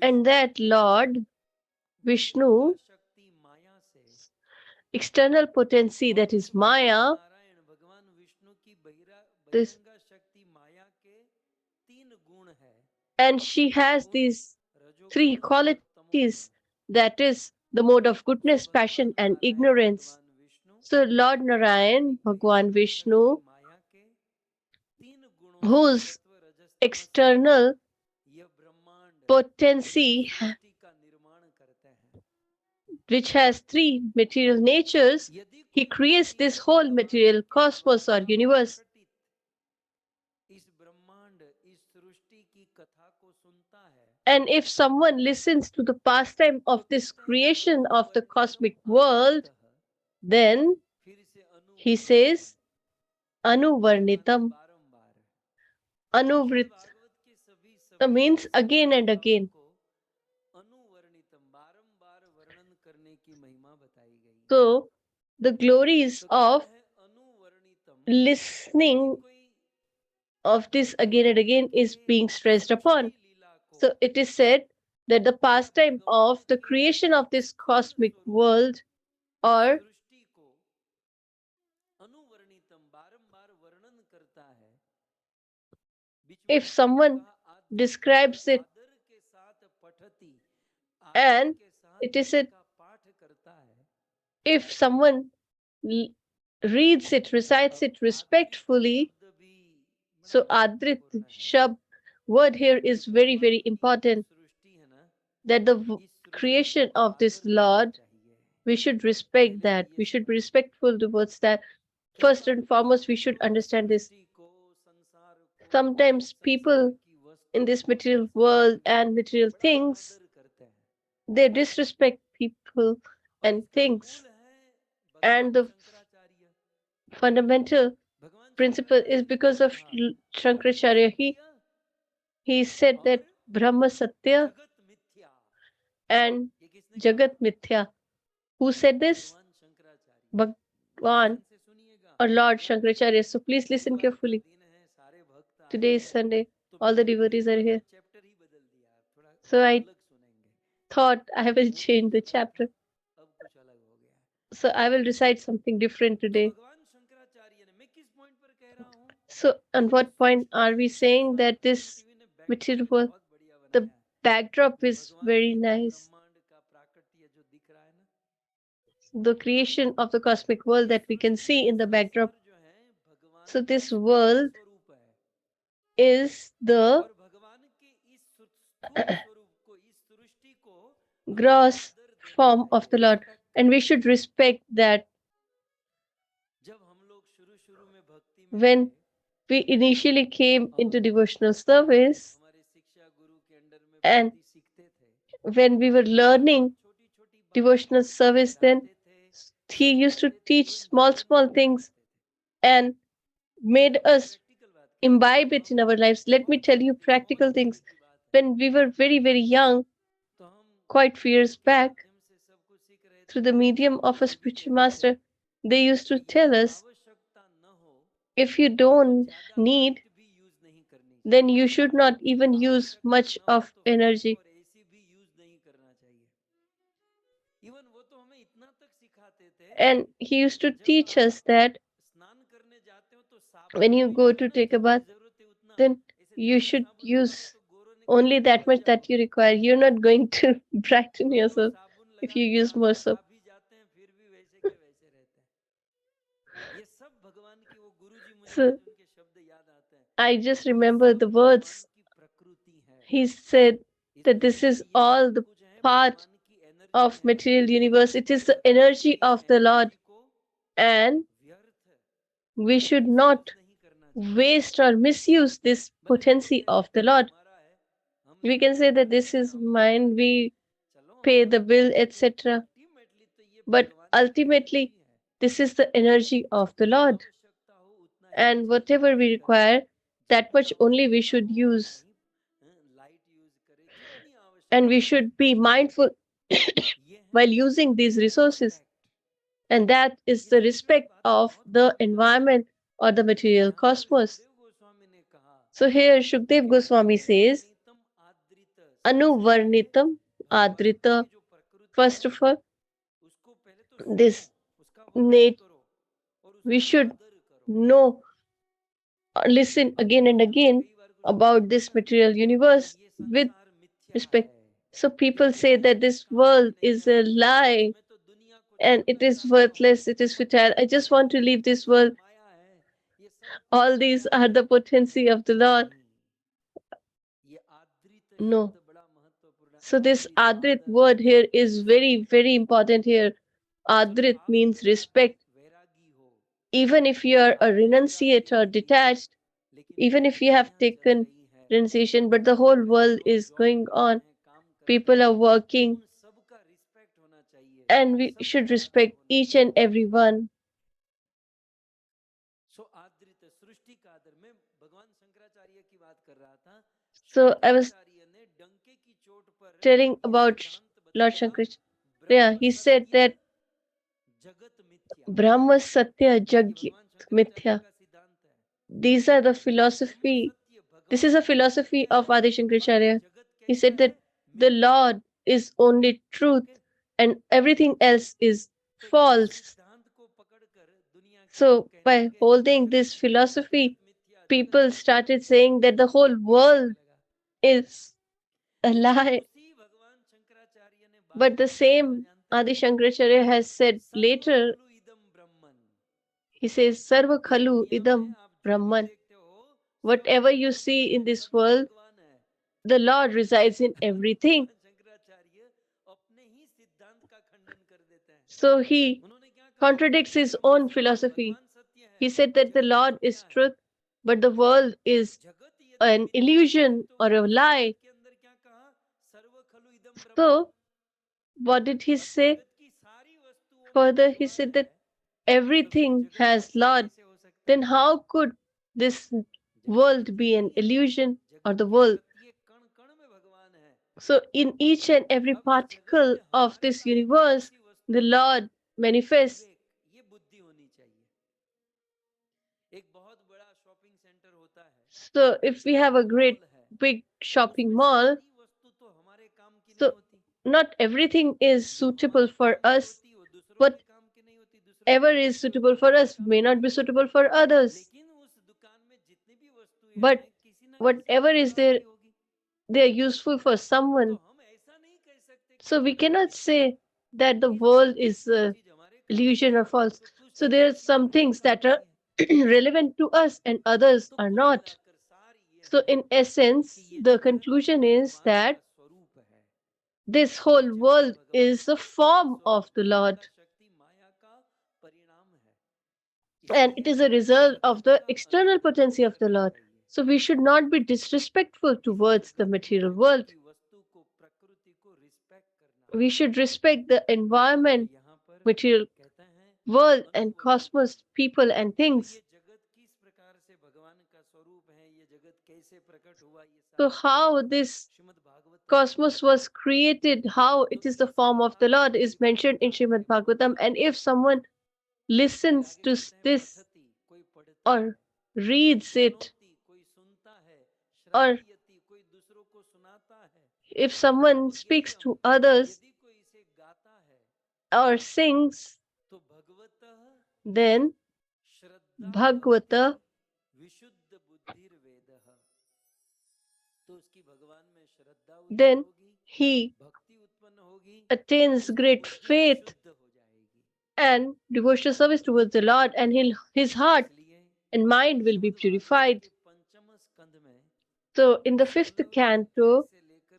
And that Lord बहिरंगा Vishnu, शक्ति माया से, external potency, और that उस is भगवान Maya, Narayan भगवान विष्णु की this, बहिरंगा शक्ति माया के तीन गुण है, and she has सत्वगुण, these three रजोगुण और तमोगुण। qualities, that is the mode of so goodness, भगवान passion, and नारायण ignorance. भगवान विष्णु So Lord अपनी Narayan, Bhagwan बहिरंगा शक्ति Vishnu, माया के तीन गुणों से, whose सत्व रजस तमस से external यह ब्रह्मांड और ये potency, सृष्टि का निर्माण करते हैं। which has three material natures, यदि he कोई creates व्यक्ति this whole भगवान material के cosmos or द्वारा universe. प्रकटित इस ब्रह्मांड, इस सृष्टि की कथा को सुनता है, And if someone listens to the pastime तो of this कहते हैं creation of the अनुवर्णितम cosmic world, अनंतः, then फिर से he अनुवर्णितम, says, माने Anuvarnitam. बारंबार। श्रीमद् Anuvrit भागवत के सभी means शास्त्र again and कथाओं again. को अनुवर्णितम, बारंबार वर्णन करने की महिमा बताई गई। So the glories तो कहते of हैं अनुवर्णितम, यदि listening कोई of this again and भगवान again के is being stressed upon. सृष्टि लीला को So it is said that the या pastime भगवान of the के creation of this स्थूल cosmic स्वरूप world, or सृष्टि को अनुवर्णितम बारंबार वर्णन करता है। बीच में if कृष्ण ने someone कहा आदर describes it, आदर के साथ पठती, आदर and के साथ it is said इसका पाठ करता है। if someone l- reads it, recites अब it आदरित respectfully. शब्द भी बड़ा So महत्वपूर्ण Adrit है। Shab word here ये is very, भगवान very की important, जो सृष्टि है ना, that the इस सृष्टि creation को of this आदर करना Lord, चाहिए। we should respect पहले तो that. ये We should be समझो respectful towards that. कि First and कभी foremost, we कभी should तो understand this. सृष्टि को, संसार को, Sometimes संसार people की in वस्तुओं this को, material संसार world की and वस्तुओं को material बड़ा things, आदर करते हैं। they disrespect people और and इसका मूल things. है And भगवान the शंकराचार्य। fundamental भगवान principle is शंकराचार्य ने क्या because of कहा? Shankaracharya. सत्य He said और that Brahma Satya जगत मिथ्या। and ये किसने कहा? Jagat Mithya. Who said this? भगवान शंकराचार्य। Bhagwan ध्यान से सुनिएगा, or Lord क्योंकि Shankaracharya. So please listen रविवार का carefully. दिन है, सारे भक्त आए Today is हैं, Sunday. तो All the मैंने devotees are थोड़ा सा here. चैप्टर ही बदल दिया, थोड़ा So कुछ I अलग सुनेंगे। thought I will mood change कुछ the अलग था, chapter. अब कुछ अलग हो गया। So I will recite something different तो today. भगवान शंकराचार्य ने, मैं किस पॉइंट पर कह रहा हूँ So कि on जो what point Srishti are we saying संसार that को इन this टीवी ने बैकड्रॉप material भी world, बहुत बढ़िया the बनाया है। backdrop ये is भगवान very के जो nice. ब्रह्मांड का प्राकट्य जो दिख रहा है ना, The creation of the cosmic world ये that we can Srishti, see ये in the backdrop. संसार जो है भगवान So का this स्थूल world स्वरूप है, is the और भगवान के इस स्थूल स्वरूप को, इस सृष्टि को हमें gross आदर देना form of चाहिए, the Lord, respect and we करना should चाहिए। respect that. जब हम लोग शुरू में भक्ति में आए, When we initially came into और devotional service, हमारे शिक्षा गुरु के अंडर में and भक्ति सीखते थे, when we were तो learning छोटी छोटी बातें devotional गुरु जी service, then पढ़ाते थे, he used to समझाते थे, teach तुरंत small, जीवन में small लागू things करते थे। and मैं made बड़ी us प्रैक्टिकल बात कह रहा हूँ, imbibe it in our lives. Let me बहुत tell you छोटी, बहुत practical पहले things. की बात है। When we were very, very young, तो हम quite few गुरु years जी के back, माध्यम से सब कुछ सीख रहे थे, through the तो गुरु जी medium हमको of a ये भी spiritual कहते थे master, they used to कि tell यदि us, आवश्यकता न हो if you तो don't ज्यादा need, लाइट भी यूज नहीं करनी then चाहिए, you should not even use आवश्यकता much न हो of तो फैन energy. और एसी भी यूज नहीं करना चाहिए। इवन वो तो हमें इतना तक सिखाते थे And he used कि to जब teach आप us that स्नान करने जाते हो तो when साबुन you जो go यूज है to ना, take a जितनी bath, जरूरत है उतना, then ऐसे you ज्यादा should साबुन लगाओगे use तो गोरों only गोरे that पड़ much that you जाओगे। require. You're not going to brighten कुछ लोग yourself साबुन if लगा you के use more आधा soap. खा भी जाते हैं, फिर भी वैसे के वैसे रहते हैं। ये सब भगवान की, वो गुरु जी, मुझे So आज उनके शब्द याद आते हैं, I just ये remember सब the भगवान words. की प्रकृति है। He said इस that this दुनिया is में ये all सब the कुछ है, part भगवान की एनर्जी of है, material universe. It और is the भगवान की energy इस of the Lord, एनर्जी को and व्यर्थ we should मिसयूज not नहीं करना चाहिए। waste or misuse this भले हम potency कहते हैं of कि the ये Lord. हमारा है, हम We इसको can say use that this करते हैं, is हम ये mine, करते हैं, we चलो हम pay the यूज bill, करें, लेकिन etc. अल्टीमेटली तो ये But भगवान की ultimately, एनर्जी है। this is the energy of the जितनी Lord, आवश्यकता हो उतना ही and इसका whatever यूज we करें, require, that जितनी much only we आवश्यकता should हो उतना use, ही लाइट यूज करें, जितनी and we आवश्यकता हो। should be mindful ये है while using these resources, respect. and that is ये the छोटी छोटी respect बातें of बहुत the क्रूशियल है। environment or the material यहाँ पर cosmos. सुखदेव गोस्वामी ने कहा So here Shukdev Goswami says, Anuvarnitam Adrita. First of all, this Nate, we should know, listen again and again about this material universe with respect. So people say that this world is a lie and it is worthless, it is futile. I just want to leave this world. All these are the potency of the Lord. No. So this Adrit word here is very, very important here. Adrit means respect. Even if you are a renunciate or detached, even if you have taken renunciation, but the whole world is going on, people are working, and we should respect each and every one. So I was telling about Lord Shankaracharya. He said that Brahma Satya Jagyat Mithya. These are the philosophy. This is a philosophy of Adi Shankaracharya. He said that the Lord is only truth and everything else is false. So by holding this philosophy, people started saying that the whole world is a lie. But the same Adi Shankaracharya has said later, he says, Sarva Khalu Idam Brahman. Whatever you see in this world, the Lord resides in everything. So he contradicts his own philosophy. He said that the Lord is truth, but the world is an illusion or a lie. So, what did he say? Further, he said that everything has Lord. Then how could this world be an illusion or the world? So, in each and every particle of this universe, the Lord manifests. So, if we have a great big shopping mall, so not everything is suitable for us. Whatever is suitable for us may not be suitable for others. But whatever is there, they are useful for someone. So we cannot say that the world is illusion or false. So there are some things that are relevant to us and others are not. So in essence, the conclusion is that this whole world is a form of the Lord. And it is a result of the external potency of the Lord. So we should not be disrespectful towards the material world. We should respect the environment, material world, and cosmos, people, and things. So, how this cosmos was created, how it is the form of the Lord, is mentioned in Srimad Bhagavatam. And if someone listens to this or reads it, or if someone speaks to others or sings, then Bhagavata, then he attains great faith and devotional service towards the Lord, and his heart and mind will be purified. So, in the fifth canto,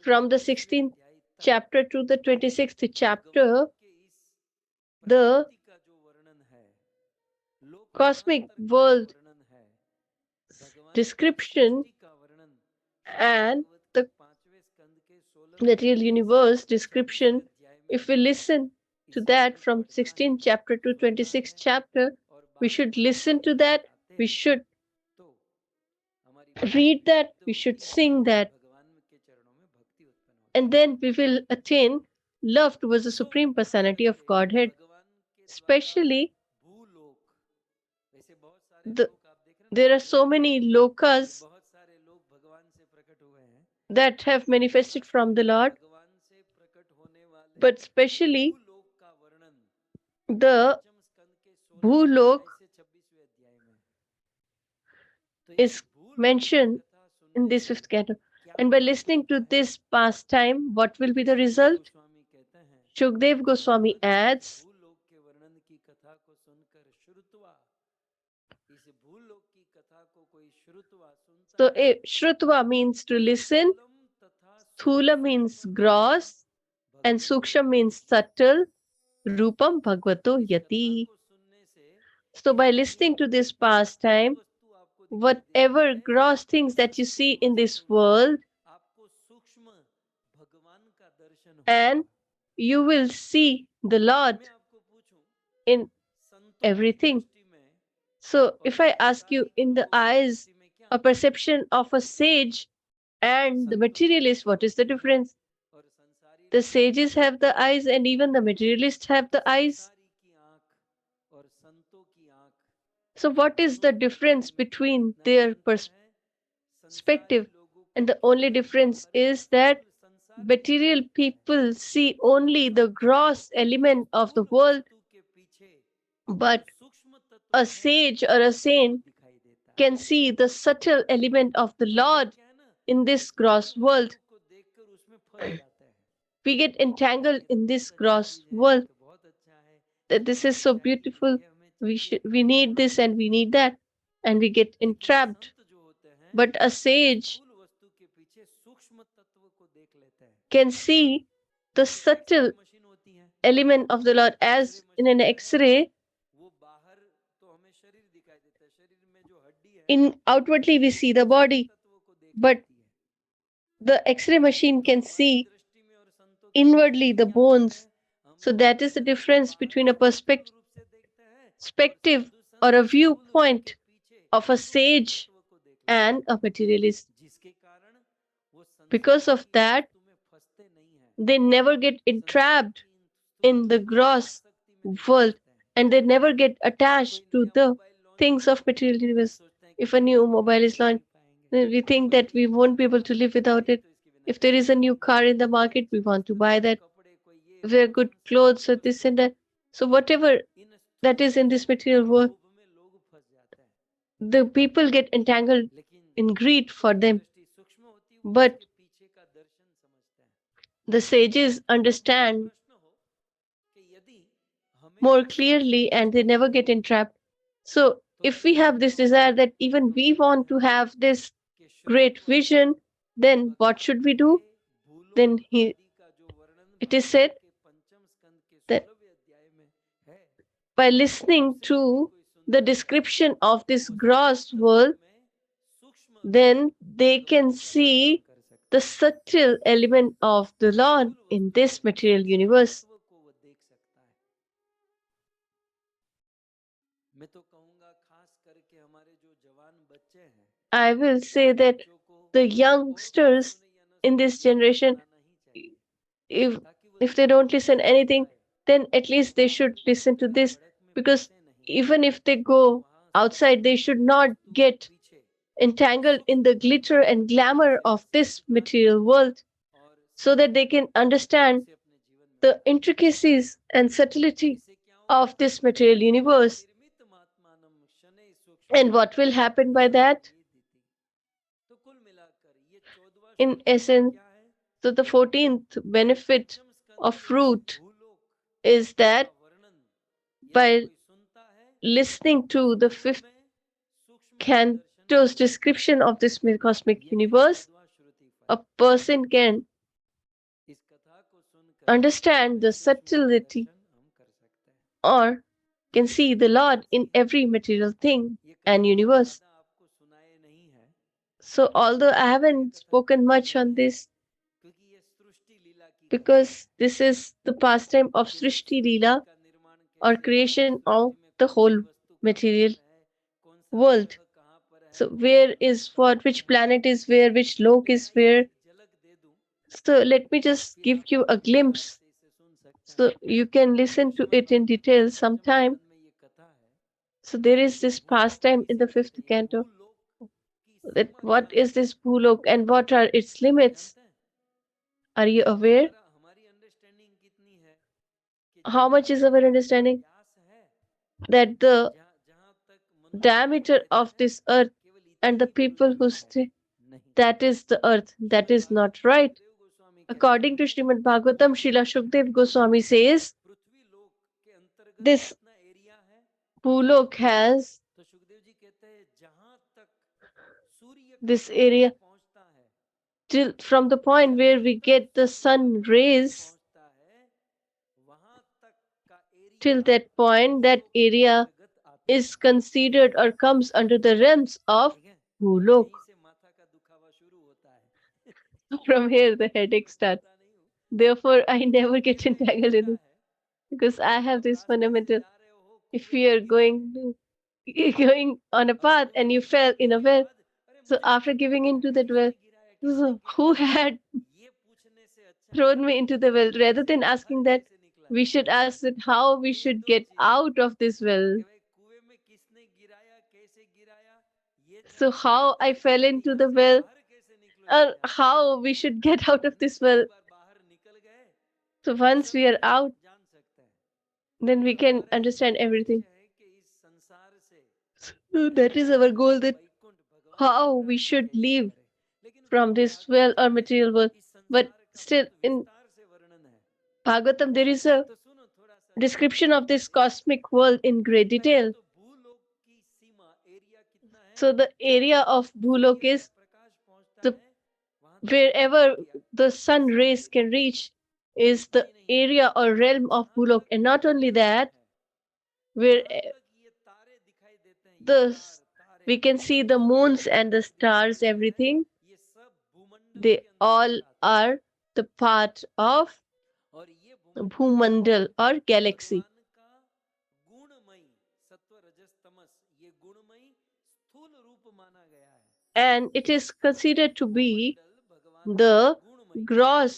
from the 16th chapter to the 26th chapter, the cosmic world description and the material universe description, if we listen to that from 16th chapter to 26th chapter, we should listen to that, we should read that, we should sing that, and then we will attain love towards the Supreme Personality of Godhead. Especially, there are so many lokas that have manifested from the Lord, भगवान से प्रकट होने वाले but especially भूलोक का वर्णन the पंचम स्कंद के 16वें Bhulok अध्याय से 26वें अध्याय में। तो इस is भूलोक की mentioned कथा in सुनने this से fifth canto. क्या And by फल listening होता to है? this pastime, what will be the Sukhdev result? Goswami कहते हैं Shukdev Goswami यहाँ के इस adds, भूलोक के वर्णन की कथा को सुनकर श्रुतवा, इस भूलोक की कथा को कोई श्रुतवा सुनता so है, Shrutva means to listen, स्थूलम तथा Thula means सूक्ष्म gross, and भगवतो Suksham means subtle, Rupam Bhagavato इस कथा Yati. को सुनने से So इस by दुनिया listening to में this जो स्थूल pastime, वस्तु आपको दिखाई देती whatever है, gross things that you उसको see in this भूलकर world, आपको सूक्ष्म भगवान का दर्शन and होगा। you will see the Lord मैं आपको पूछूं, in संतों की everything. दृष्टि में So और if I ask you, सांसारिक in the लोगों की eyes, दृष्टि में क्या a अंतर है? perception of a sage and the संतों की materialist, what is the दृष्टि में difference? और संसारी The लोगों की sages दृष्टि have में the eyes and even the materialists have the eyes. संसारी की आंख और संतों की आंख So को what is the सुंदर difference करने में केवल between इतना ही their अंतर है, संसारी perspective? लोगों को And the only केवल difference बाहर का is that स्थूल संसार दिखाई material देता है people see और only the संतों को gross element of the स्थूल world, वस्तु के पीछे जो but सूक्ष्म तत्व a है sage or a वो saint दिखाई देता है। can see the subtle element of the हम लोग Lord क्या है ना, in this स्थूल gross वस्तु world. को देखकर उसमें फंस जाते हैं। We get हाँ, entangled ये तो in बहुत this अच्छी gross चीज है, ये world, तो बहुत अच्छा है, that ये this is हमें so चाहिए, beautiful. ये हमें चाहिए। We need this and we need that, and we get लेकिन entrapped. संत जो होते हैं But a वो sage स्थूल वस्तु के पीछे सूक्ष्म तत्व को देख लेते हैं। can see the जैसे एक्सरे subtle मशीन होती है, element of the Lord, x-ray as in machine an जो है X-ray. वो बाहर तो हमें शरीर दिखाई देता है, शरीर में जो हड्डी है In outwardly we वो see the सूक्ष्म body, तत्व को देख but लेती है। the X-ray machine तो can हमारी see दृष्टि में और संतों की दृष्टि inwardly में the क्या अंतर है? bones. हम So लोग that is the जगत को difference बाहर between a से स्थूल रूप से देखते हैं और perspective Sadhu or Sant a स्थूल रूप के viewpoint पीछे of a सूक्ष्म sage तत्व को देख लेते and हैं, a materialist. जिसके कारण वो Because संसार of की इन that, वस्तु में फंसते नहीं हैं, they never get संसार entrapped की इन स्थूल in the वस्तुओं की gross आसक्ति में नहीं world, फंसते हैं। and they never get कोई attached to नया the मोबाइल लॉन्च things हुआ of material तो universe. सोचते हैं कि If a नहीं new इसके mobile बिना is तो रह launched, नहीं पाएंगे, then we think कोई that नई we car won't be able launch to हुई live without नहीं it. तो इसके बिना If रह there नहीं is a new पाएंगे, car in the कोई market, we अच्छे want to वस्त्र buy कोई that. कपड़े कोई ये Wear वो good सांसारिक clothes, so this वस्तु, and that. So whatever in that स्थूल is in this वस्तुओं के material world, लोभ में लोग फंस जाते हैं। the people get entangled लेकिन in greed संतों for की them. दृष्टि सूक्ष्म होती है, वो But उसके पीछे का दर्शन समझते हैं। the sages अब यदि understand प्रश्न हो कि यदि हमें more भी संतों clearly की and they दृष्टि never मिले get entrapped. So तो if we कैसे have this होगा? desire that even तो we कहते want to हैं have this कि great श्रुत्वा vision, then what should भगवान we के do? भूलोक Then आदि का जो वर्णन it is भागवत said के पंचम स्कंद के that 16वें अध्याय में है, by listening उसे यदि to कोई the सुनता है description of तो this वो स्थूल gross तत्व world, में सूक्ष्म then they can भगवान का दर्शन see कर सकता the है। subtle element of the Lord स्थूल in वस्तु this में material संसार universe. तत्व को वो देख सकता है। मैं तो कहूंगा खास करके हमारे जो जवान बच्चे हैं, I will say उन that बच्चों को the और कोई youngsters सुने या न in सुने, this लेकिन generation, सुनाना ही चाहिए if ताकि वो if they जीवन don't में listen सीख anything, पाए, then at वो least they बाहर should की listen to भागा this, भड़क में because फंसे नहीं, even if they go वहां outside, they should स्थूल not वस्तु के get पीछे entangled in सूक्ष्म the तत्व glitter and को glamour फिर of से this स्वीकार material world, और so that सीख they can understand उसे अपने जीवन में the उतारे। intricacies and subtlety इससे क्या होगा? of this material universe. निर्मित मात्मानम शनै And सूक्ष्मम what will happen by तथा that? निधीति। तो कुल मिलाकर ये 14वां In श्रुतिफल essence, क्या है? so the 14th कि benefit पंचम स्कंद of के इस fruit भूलोक is का that वर्णन यदि by कोई सुनता है listening तो to the स्थूल fifth में सूक्ष्म का दर्शन canto's कर सकता है। description of this cosmic ये है universe, 14वां श्रुतिफल। a person can इस कथा को सुनकर स्थूल understand में the सूक्ष्म का subtlety दर्शन हम कर सकते हैं। or can ये see कथा the Lord कौन in सी है? every material thing ये and कथा मैं universe. ज्यादा आपको सुनाए नहीं है, So, although I ज्यादा ये haven't कथा spoken कहते much नहीं on है, this, क्योंकि ये सृष्टि लीला की कथा है because this is the pastime of कि Srishti सृष्टि Leela, का निर्माण or कैसे हुआ, इस creation of सृष्टि में the कौन सी whole वस्तु कहाँ material पर है, कौन सा world. ग्रह कहाँ पर है, So, कौन सा where लोक is कहाँ what, पर which है। planet is where, which lok मैं is आइए where. एक झलक दे दूं, So, let me just फिर give आप you a और विस्तार glimpse से इसे सुन सकते so हैं। you can listen to Shrimad it in Bhagavat के detail पंचम sometime. स्कंद में ये कथा है So, there कि is ये this भूलोक pastime in किसे the कहते fifth हैं, ये canto. भूलोक की that what is this Bhulok and what are its limits? जानते हैं Are you aware? हमारी अंडरस्टैंडिंग कितनी है कि How much is our understanding व्यास है that the जहाँ जहाँ तक मनुष्य diameter रहते of हैं this earth केवल and इतनी the he people Prithvi who है stay, नहीं that is the earth? That is Shrimad not Bhagavat में right. सुखदेव गोस्वामी कहते According to हैं Srimad Bhagavatam, Srila Shukdev Goswami says पृथ्वी लोक के अंतर्गत this कितना एरिया है Bhulok has तो सुखदेव जी कहते हैं जहां तक सूर्य का this प्रकाश area पहुंचता है till from the point where we get the sun rays, पहुंचता है वहां तक का area till that point, that भूलोक के area अंतर्गत आता is considered or comes under the realms of ठीक है Bhulok. यहीं से माथा का दुखावा शुरू होता है From here, the headache starts. पता नहीं हूँ Therefore, I never कुएं get में entangled in गहरा it है because I लेकिन have आप this रास्ते से fundamental. जा रहे हो If कुएं you में are गिरे going on a और path कुएं and you में fell in गिरने a के well, बाद अरे so मुझे after क्यों giving गिराया into that well, किसने गिराया किसने so who गिराया had ये पूछने से अच्छा है thrown me कि into इस the well? कुएं Rather से than बाहर asking that, कैसे निकला we जाए should ask that how we ये should दो get चीजें out of this well. कि भाई कुएं में किसने गिराया कैसे गिराया ये So जानना how है I fell और into यहाँ the से well, बाहर कैसे निकलो ये or जानना है how we should get out of ना this well. एक बार बाहर निकल गए So तो once सब we are कुछ out, जान सकते हैं then we तो can हमारा understand यही everything. उद्देश्य है कि इस संसार से So that is our goal, that Vaikuntha भगवान की how we प्राप्ति should कैसे leave करें लेकिन from this well Bhagavat or में material world. इस But संसार का still, बहुत in विस्तार से वर्णन है Bhagavatam, there is a तो सुनो थोड़ा सा description ध्यान of this से cosmic world in great पहले detail. तो भूलोक की सीमा एरिया कितना है So the area जहां of तक Bhulok सूर्य का is प्रकाश पहुंचता the है वहां तक wherever भूलोक या the sun ऐसा rays बोल can reach is the नहीं area or realm of जहां Bhulok. तक And not only चंद्रमा that, है where जहां तक ये तारे दिखाई देते हैं ये the स्टार तारे we can see ये the जितने moons and the नक्षत्र दिखाई stars, देते हैं everything, ये सब भूमंडल they के all अंतर्गत आते हैं are the part of और ये भूमंडल Bhumandal or galaxy. भगवान का गुणमयी सत्व रजस तमस ये गुणमयी स्थूल रूप माना गया है And it is considered to be भूमंडल भगवान का the गुणमयी gross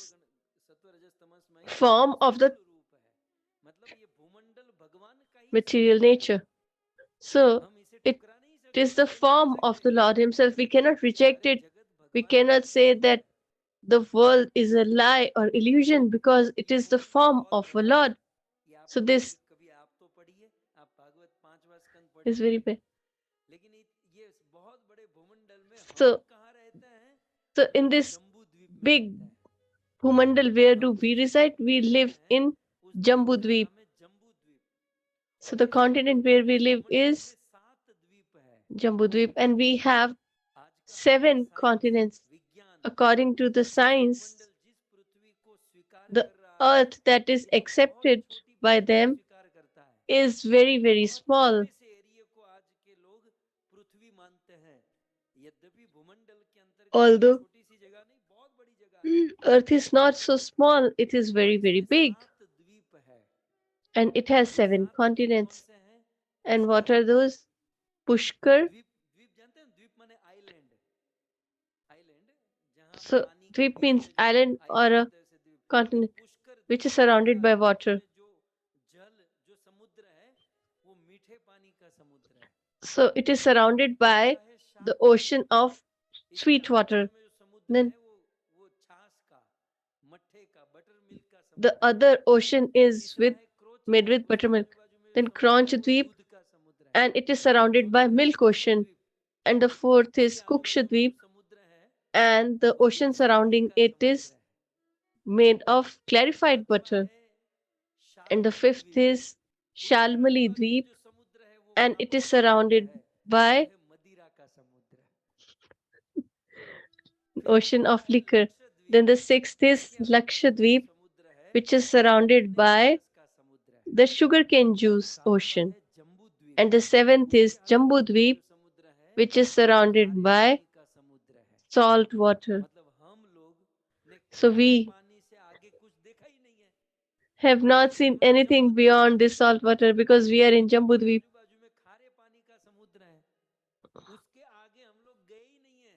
सत्व रजस तमसमयी form of स्थूल the रूप है मतलब ये भूमंडल भगवान का ही material स्वरूप है nature. So हम इसे it ठुकरा नहीं is सकते the ये नहीं कह form of सकते the Lord Himself. We cannot कि reject अरे it. जगत We भगवान का cannot ही say स्वरूप that है the world is a lie or illusion because it ये is the भूमंडल form बहुत of a बड़ा है Lord. ये आप So कभी this कभी आप तो पढ़िए आप भागवत पांचवा स्कंद is पढ़िए very bad. लेकिन ये बहुत बड़े भूमंडल में हम So, कहाँ रहते हैं so हम in लोग this जम्बू द्वीप में big रहते हैं Bhumandal, where do हम we जिस reside? द्वीप पे We रहते live हैं in उस द्वीप का Jambudvip. नाम है जम्बू द्वीप So और the इस continent where we इस live भूमंडल में is 7 द्वीप है Jambudvip, and we have आज का हमारा 7 साइंस continents. विज्ञान According to the जिस science, भूमंडल जिस पृथ्वी को स्वीकार the कर रहा है earth that is ये तो बहुत accepted छोटी by पृथ्वी को them स्वीकार करता है is very, very बहुत small. छोटे से एरिया को आज के लोग पृथ्वी मानते हैं यद्यपि भूमंडल के अंतर्गत कोई Although छोटी सी जगह नहीं बहुत बड़ी जगह है earth is not so small, it is और very, very इसमें big. 7 द्वीप है And it has ये 7 7 द्वीप कौन continents. से हैं And what Pushkar are those? Pushkar. द्वीप द्वीप जानते हैं द्वीप माने आइलैंड आइलैंड जहाँ So पानी के Dvip बीच means में जो island or आइलैंड a होते हैं ऐसे द्वीप तो continent पुष्कर which is द्वीप ऐसा surrounded by है water. जिसमें जो जल जो समुद्र है वो मीठे पानी का समुद्र है So it is surrounded by दूसरा है the शांत ocean समुद्र of इसके sweet आगे water. वाले में जो समुद्र Then है वो छाछ का मट्ठे का बटर मिल्क का the समुद्र है other ocean is तीसरा with है क्रोच made द्वीप with उसके buttermilk. आजू बाजू में जो Then समुद्र Kranch है वो Dweep, दूध का समुद्र है and it is surrounded by चौथा है Milk कुक्ष Ocean. द्वीप And the fourth उसके is आजू बाजू Kuksha में जो Dweep, समुद्र है and the वो ocean देसी घी surrounding का it समुद्र is है made of clarified पांचवा butter. है And the शालमली fifth द्वीप is उसके आजू Shalmali बाजू में Dweep, जो समुद्र है वो and it is महामना समुद्र surrounded है वो by है मदिरा का समुद्र फिर ocean अगला of है liquor. Lakshadweep Then the sixth is उसके आजू बाजू में जो Lakshadweep, समुद्र है which is वो surrounded गन्ने के by रस का समुद्र है the sugarcane फिर juice सातवां ocean. है जम्बू द्वीप And the seventh उसके is आजू बाजू में जो Jambudweep, समुद्र है which is वो surrounded खारे by पानी का समुद्र है salt water. मतलब हम लोग ने So खारे we पानी से आगे कुछ देखा ही नहीं है have not क्योंकि seen हम लोग anything जम्बू द्वीप में beyond रहते this हैं salt water because we are in हमारे Jambudweep. आजू बाजू में खारे पानी का समुद्र है उसके आगे हम लोग गए ही नहीं है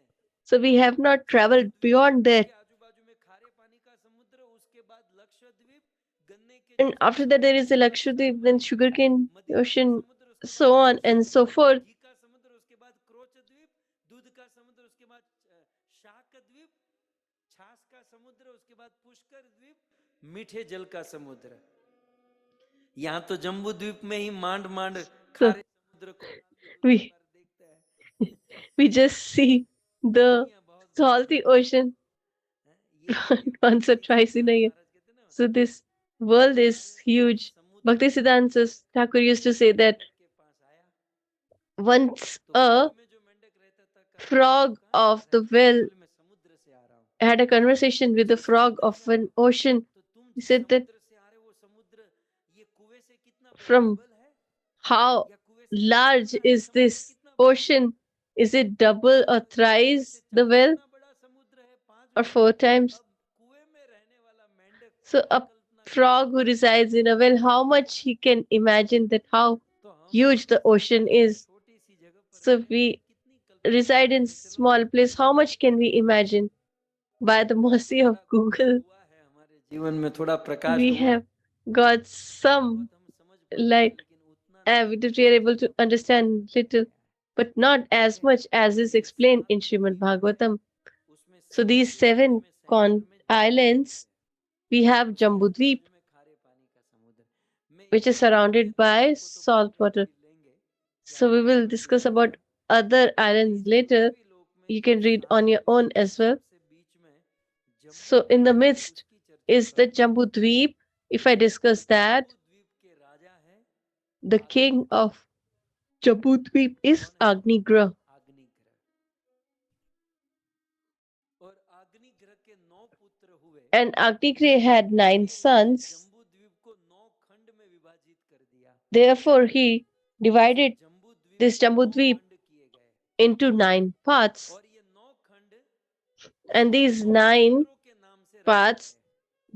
So we have not traveled Jambudvipa beyond उसके that. आजू बाजू में खारे पानी का समुद्र उसके बाद लक्षद्वीप गन्ने के And जूस का after that, there समुद्र is the उसके बाद Lakshadweep, then शालमली द्वीप sugarcane मदिरा का ocean, समुद्र उसके बाद so on क्रोच and द्वीप so forth. घी का समुद्र उसके बाद क्रोच द्वीप दूध का का समुद्र, उसके बाद शाक द्वीप, छाछ का समुद्र, उसके बाद पुष्कर द्वीप, मीठे जल का समुद्र। यहाँ तो जम्बू द्वीप में ही मांड मांड So खारे समुद्र को we देखते हैं। we just see the salty ocean once or twice in a year. So this world is huge. Bhaktisiddhanta Thakur used to say that once a frog of the well had a conversation with the frog of an ocean. He said that from how large is this ocean? Is it double or thrice the well or 4 times? So a frog who resides in a well, how much he can imagine that how huge the ocean is. So we reside in small place. How much can we imagine? By the mercy of Google, जीवन में थोड़ा प्रकाश we हुआ, have got some light. We are able to understand little, but not as much as is explained in Srimad Bhagavatam. So these 7 islands, we have Jambudvip, which is surrounded by salt water. So we will discuss about other islands later. You can read on your own as well. So in the midst is the Jambudvip. If I discuss that, the king of Jambudvip is Agnigra. And Agnigra had 9 sons. Therefore, he divided this Jambudvip into 9 parts. And these 9 parts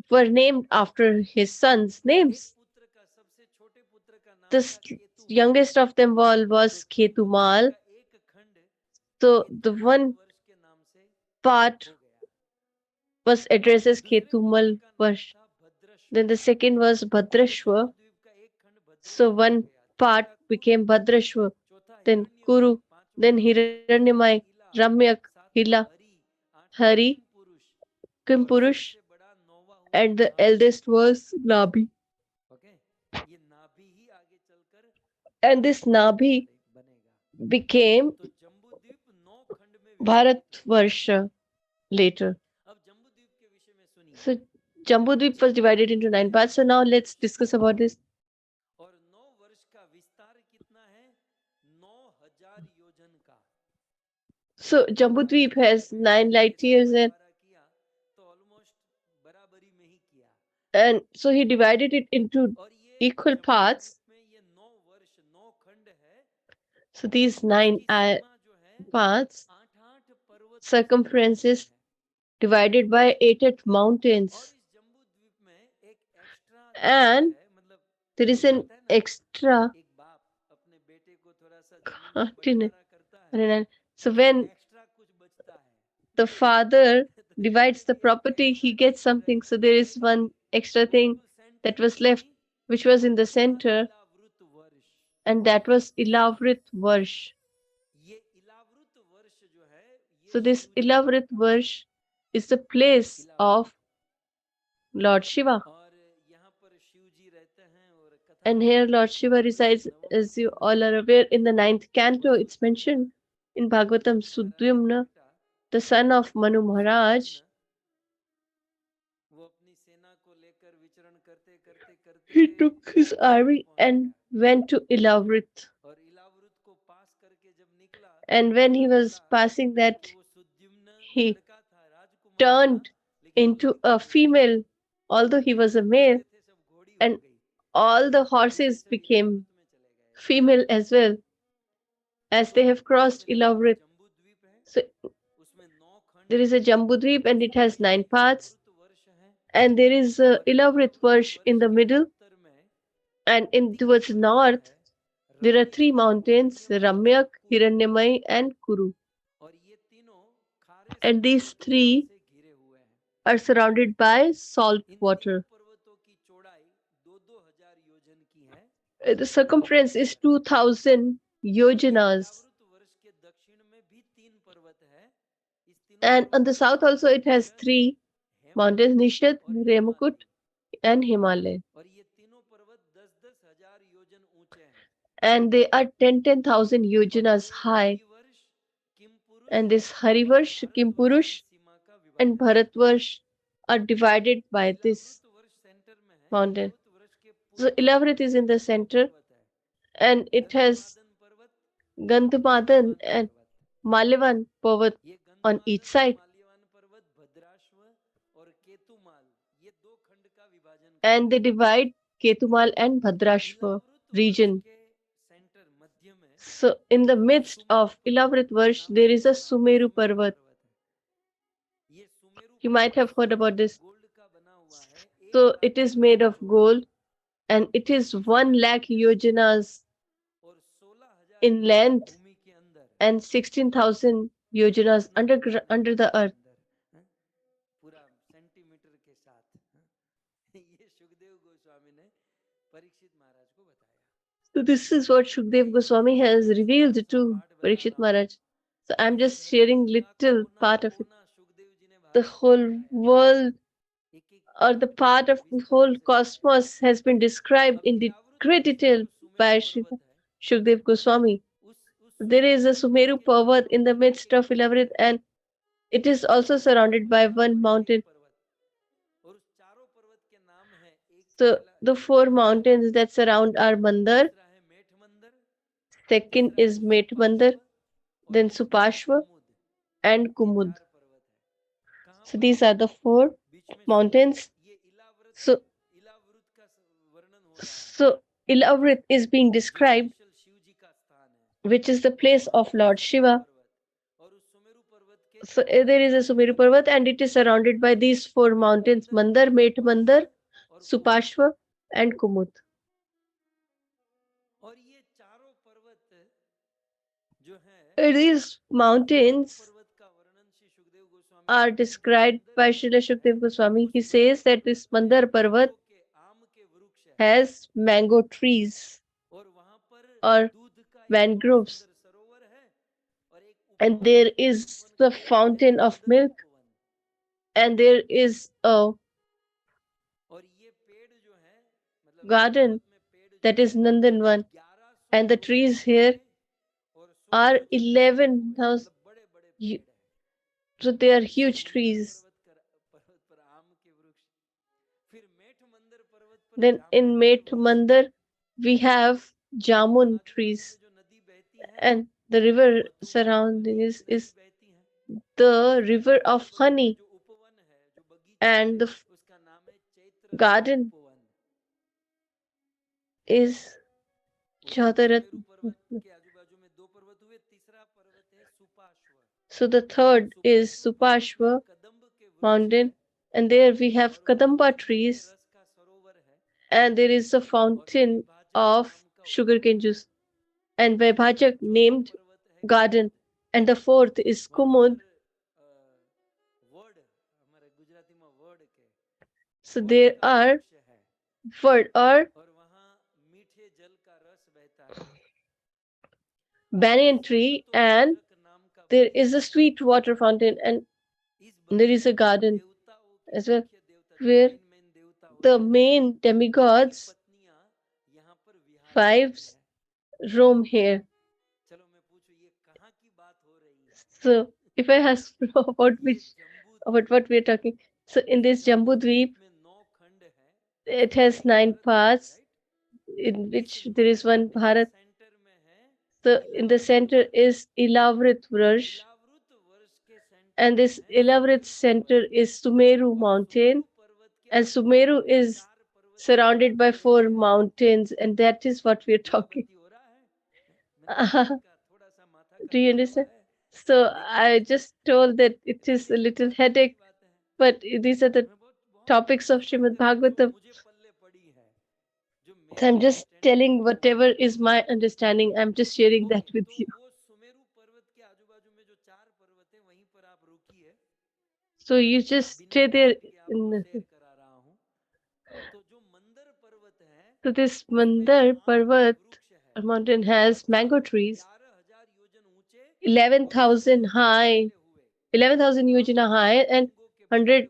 were named after his sons' names. The youngest of them all was Ketumal. So the one part was addressed as Ketumal Varsh. Then the second was Bhadrashva. So one part became Bhadrashva. Then Kuru. Then Hiranyamai, Ramyak, Hila, Hari, Kimpurush. And the eldest was Nabhi. And this Nabhi became Bharatvarsha later. So Jambudvip was divided into 9 parts. So now let's discuss about this. So Jambudvip has 9 light years and so he divided it into equal parts. So these 9 parts, circumferences divided by 8 mountains. And there is an extra continent. So when the father divides the property, he gets something. So there is one extra thing that was left, which was in the center, and that was Ilavrit Varsh. So this Ilavrit Varsh is the place of Lord Shiva. And here Lord Shiva resides, as you all are aware, in the 9th canto. It's mentioned in Bhagavatam, Sudyumna, the son of Manu Maharaj, he took his army and went to Ilavrit. And when he was passing that, he turned into a female, although he was a male, and all the horses became female as well, as they have crossed Ilavrit. So there is a Jambudvip and it has 9 parts, and there is a Ilavrit Varsh in the middle, and in towards north there are 3 mountains, Ramyak, Hiranyamai and Kuru. And these 3 are surrounded by salt water. The circumference is 2000 yojanas. And on the south also it has three mountains: Nishad, Remakut, and Himalaya. और ये तीनों पर्वत 10,000 योजन ऊंचे हैं। And they are 10,000 yojanas high. And this Harivarsh, Kimpurush, and Bharatvarsh are divided by this mountain. So Ilavrit is in the center, and it has Gandhamadan and Malevan Pavat on each side. And they divide Ketumal and Bhadrashva region. So in the midst of Ilavrit Varsh, there is a Sumeru Parvat. You might have heard about this. So it is made of gold, and it is 1 lakh yojanas in length and 16,000 yojanas under the earth. So this is what Shukdev Goswami has revealed to Parikshit Maharaj. So I'm just sharing little part of it. The whole world, or the part of the whole cosmos, has been described in great detail by Shukdev Goswami. There is a Sumeru Parvat in the midst of Ilavrit, and it is also surrounded by one mountain. So the 4 mountains that surround are Mandar, second is Met Mandar, then Supashva and Kumud. So these are the 4 mountains. So Ilavrit is being described, which is the place of Lord Shiva. So there is a Sumeru Parvat, and it is surrounded by these 4 mountains: Mandar, Met Mandar, Supashva and Kumud. These mountains are described by Srila Shukdev Goswami. He says that this Mandar Parvat has mango trees or mangroves, and there is the fountain of milk, and there is a garden that is Nandanvan, and the trees here are 11,000. So they are huge trees. Then in Met Mandar, we have Jamun trees, and the river surrounding is the river of honey, and the garden is Chaudarat. So the third is Supashva mountain, and there we have Kadamba trees, and there is a fountain of sugarcane juice, and Vaibhajak named garden, and the fourth is Kumud. So there are word or banyan tree, and there is a sweet water fountain, and there is a garden as well, where the main demigods, 5, roam here. So if I ask about what we are talking, so in this Jambudweep, it has 9 parts, in which there is one Bharat. So in the center is Ilavrit Vrash, and this Ilavrit center is Sumeru mountain, and Sumeru is surrounded by 4 mountains, and that is what we are talking. Do you understand? So I just told that it is a little headache, but these are the topics of Srimad Bhagavatam. So I'm just telling whatever is my understanding. I'm just sharing that with you. So you just stay there. So this Mandar Parvat mountain has mango trees, 11,000 high, 11,000 yojana high and 100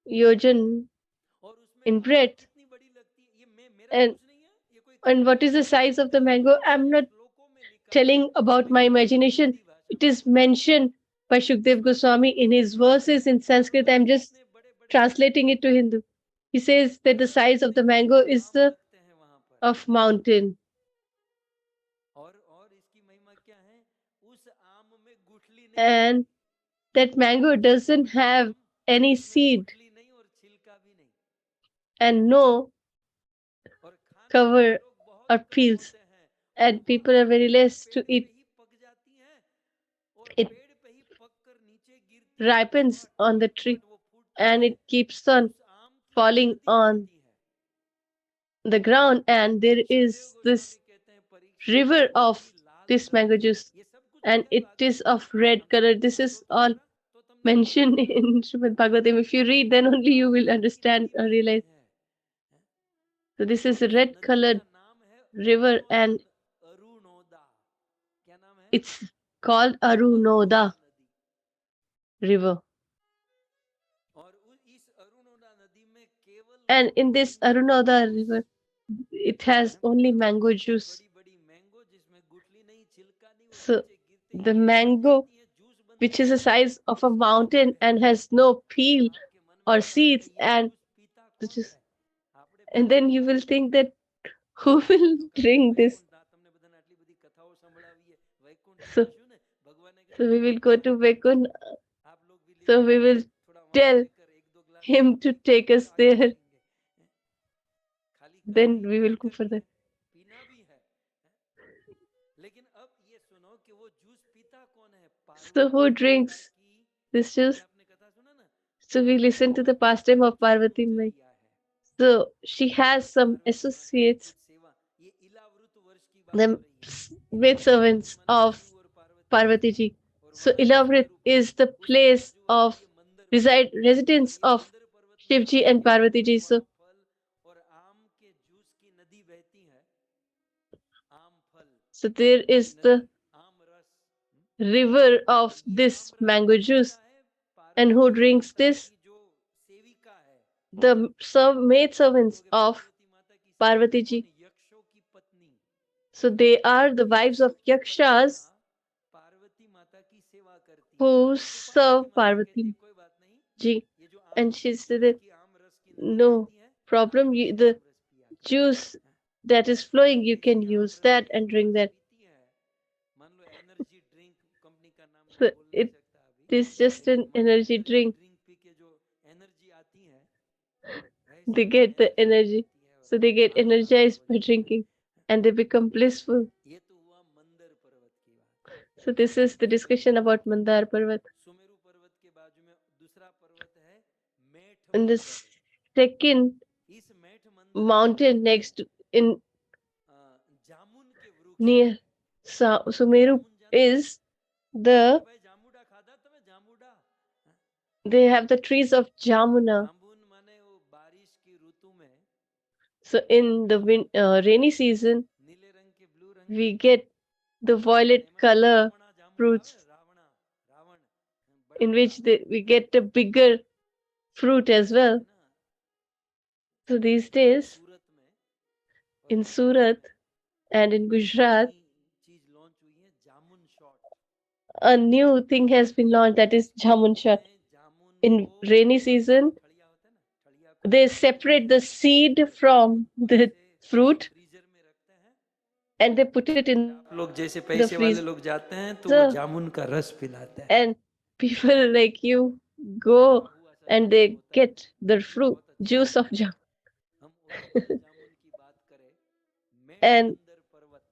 yojan और उसमें in आम breadth. कितनी बड़ी लगती है, ये मैं मेरा And सोच नहीं है, ये कोई and what is the size of the mango? I'm not telling about my imagination. It is mentioned by Shukdev Goswami in his verses in Sanskrit. I'm just translating it to Hindu. He says that the size of the mango is the of mountain. और इसकी महिमा क्या है, उस आम में गुठली नहीं, And that mango doesn't have any उसमें seed गुठली नहीं और छिलका भी नहीं, and no और खाने cover वाले लोग बहुत or कम peels. होते हैं, And people are very less to पेड़ पे eat. ही पक जाती हैं और It पेड़ पे ही पककर नीचे गिरती है, ripens on the tree फटाफट वो फूटती and है, it keeps on उस आम की falling नदी on बहती है। the ground, and there Sukhdev is this Goswami कहते हैं परीक्षित river बहुत of ही लाल this रंग mango की, juice, ये सब कुछ and Shrimad it is Bhagavat में of लिखा है, red हमने color. तुमको This पढ़ो is तो all जरा, तो तुमने mentioned समझ in Srimad Bhagavatam. If you read, then only you will understand or realize. So this is a उस red नदी colored का नाम है river, and अरुणोदा, क्या नाम है, it's called अरुणोदा Arunoda नदी। river. और इस अरुणोदा नदी में केवल And in this Arunoda river, it has only mango juice. बड़ी बड़ी मैंगो जिसमें गुठली नहीं, छिलका नहीं, वो So नीचे गिरते ही the पक mango, जाती है, जूस बनती which is है, the size of a उसकी नदी mountain and बहती है। has no peel और आपके मन में or आता होगा seeds, ये and जूस पीता the कौन juice. है, आपने And पीता then you क्या will है? think that who will તો કહે છે drink this? વૈકુંઠ, તમને બધાને આટલી બધી કથાઓ સંભળાવી છે, વૈકુંઠ So, જઈશું ને, ભગવાને so કીધું we will go Vaikuntha to જાઓ, Vaikun. आप लोग भी So लीजिए, we will थोड़ा वहां tell लेकर एक दो गिलास him और to पी take करके us आगे there. बढ़ेंगे। खाली Then कहानी we पी will go करके further. पीना भी है, लेकिन अब ये सुनो कि वो जूस पीता कौन है, So पार्वती who माता drinks की, this अभी juice? आपने कथा सुना ना, So we listen to the Parvati pastime माता of की Parvati Mai. गुजरिया है, So she has some Parvati माता की associates, कुछ सेवा, ये इलावृत वर्ष की बात हो the रही है, maid इलावृत servants माने of शिव और पार्वती का Parvati विवाह, ji. और So वहां Ilavrit स्वरूप है, is the उसके place बाजू वाला of ये मंदर पर्वत है, और residence ये of मंदर पर्वत में Shivji आम and के Parvati ji. वो So आम फल और आम के जूस की नदी बहती है, आम फल so there की is नदी, the आम रस, river और of ये this आम रस mango कौन juice. पीता है, And who पार्वती drinks माता this? की जो सेविका है, The maid आप servants बोलोगे of पार्वती माता की सेविका Parvati कौन, ji. यक्षों की पत्नी, So they are the wives of यक्षों की पत्नियां yakshas पार्वती माता की सेवा करती है, who तो पार्वती serve माता कहती है Parvati कोई बात नहीं, ji. ये जो आम And के she said जूस that की, आम रस की नदी no बहती है, आप problem, उसी the आम रस पिया करो, juice that is flowing, you can देसी आम use रस that कोई and आम drink रस that. पीती है, मान लो एनर्जी ड्रिंक कंपनी का नाम मैं So बोल नहीं it सकता अभी, is just लेकिन an मान लो energy energy drink. Drink P के जो एनर्जी आती है, They वैसी कोई get the एनर्जी नहीं energy. आती है, और So they get आनंद हो energized by जाता है। drinking and they become blissful. ये तो हुआ मंदर पर्वत की बात, So this is the discussion about Mandar Parvat. Sumeru पर्वत के बाजू में दूसरा पर्वत है मेठ And the मंदर, second इस मेठ मंदर mountain next in जामुन के वृक्ष है, near Sumeru जामुन जानते हो, is the भाई जामुडा खाधा તમે जामुडा, they have the trees of Jamuna. जामुन माने वो बारिश की ऋतु में, So in the rainy season, नीले रंग के, ब्लू रंग we के, get the violet एમાં जो color રાવણા જાંબુ આવે, fruits રાવણા રાવણ बड़ा in बड़ा, which we get a bigger fruit as well. है ना, So these days सूरत में और in गुजरात Surat में and in एक Gujarat, नई चीज लॉन्च हुई है, जामुन shot, a new thing has been launched, that is Jamun Shot. इसमें जामुन In को rainy ठड़िया, season, ठड़िया होता है ना, ठड़िया को they separate the seed from और the इसे fruit फ्रीजर में रखते हैं, and they put it in आप लोग जैसे the पैसे वाले freezer. लोग जाते हैं तो वो जामुन का रस पिलाते हैं, And people like you go हुआ सा and जामुन they होता है, get the fruit, बहुत अच्छा juice of होता है, jam. हम ओरिजिनल जामुन की बात करें, मेठ And मंदर पर्वत,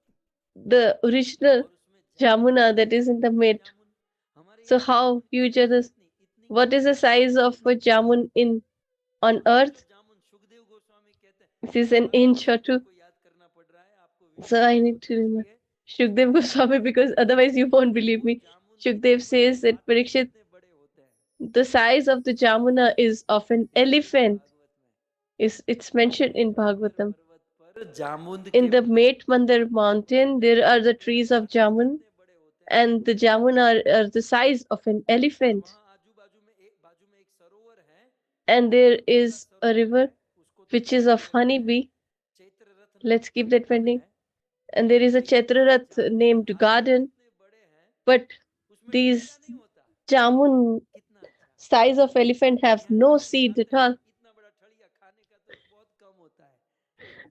the original और उसमें Jamuna that is in the कितने mid. जामुन, हमारे So यहाँ how जामुन huge इतनी are this? इतनी इतनी What is the इतनी, size of a Jamun on मान लो earth? जामुन, सुखदेव गोस्वामी कहते हैं, This is an bar bar inch or Sukhdev two. को याद करना पड़ रहा है आपको, So विश्वास I नहीं need होता to remember इसलिए, Shukdev Goswami because otherwise you won't believe वो me. जामुन जितने Shukdev बड़े says that हाथी Parikshit, जितने बड़े होते हैं, the size of the Jamuna is of an Shrimad elephant. Bhagavat में It's mentioned in मेठ मंदर Bhagavatam. पर्वत पर जामुन In के the Met Mandar mountain, there are the trees of हाथी Jamun, जितने बड़े होते and the jamun are the size of an elephant. And there is a river which is of honeybee. Let's keep that pending. And there is a Chetrarath named garden, but these jamun size of elephant have no seed at all.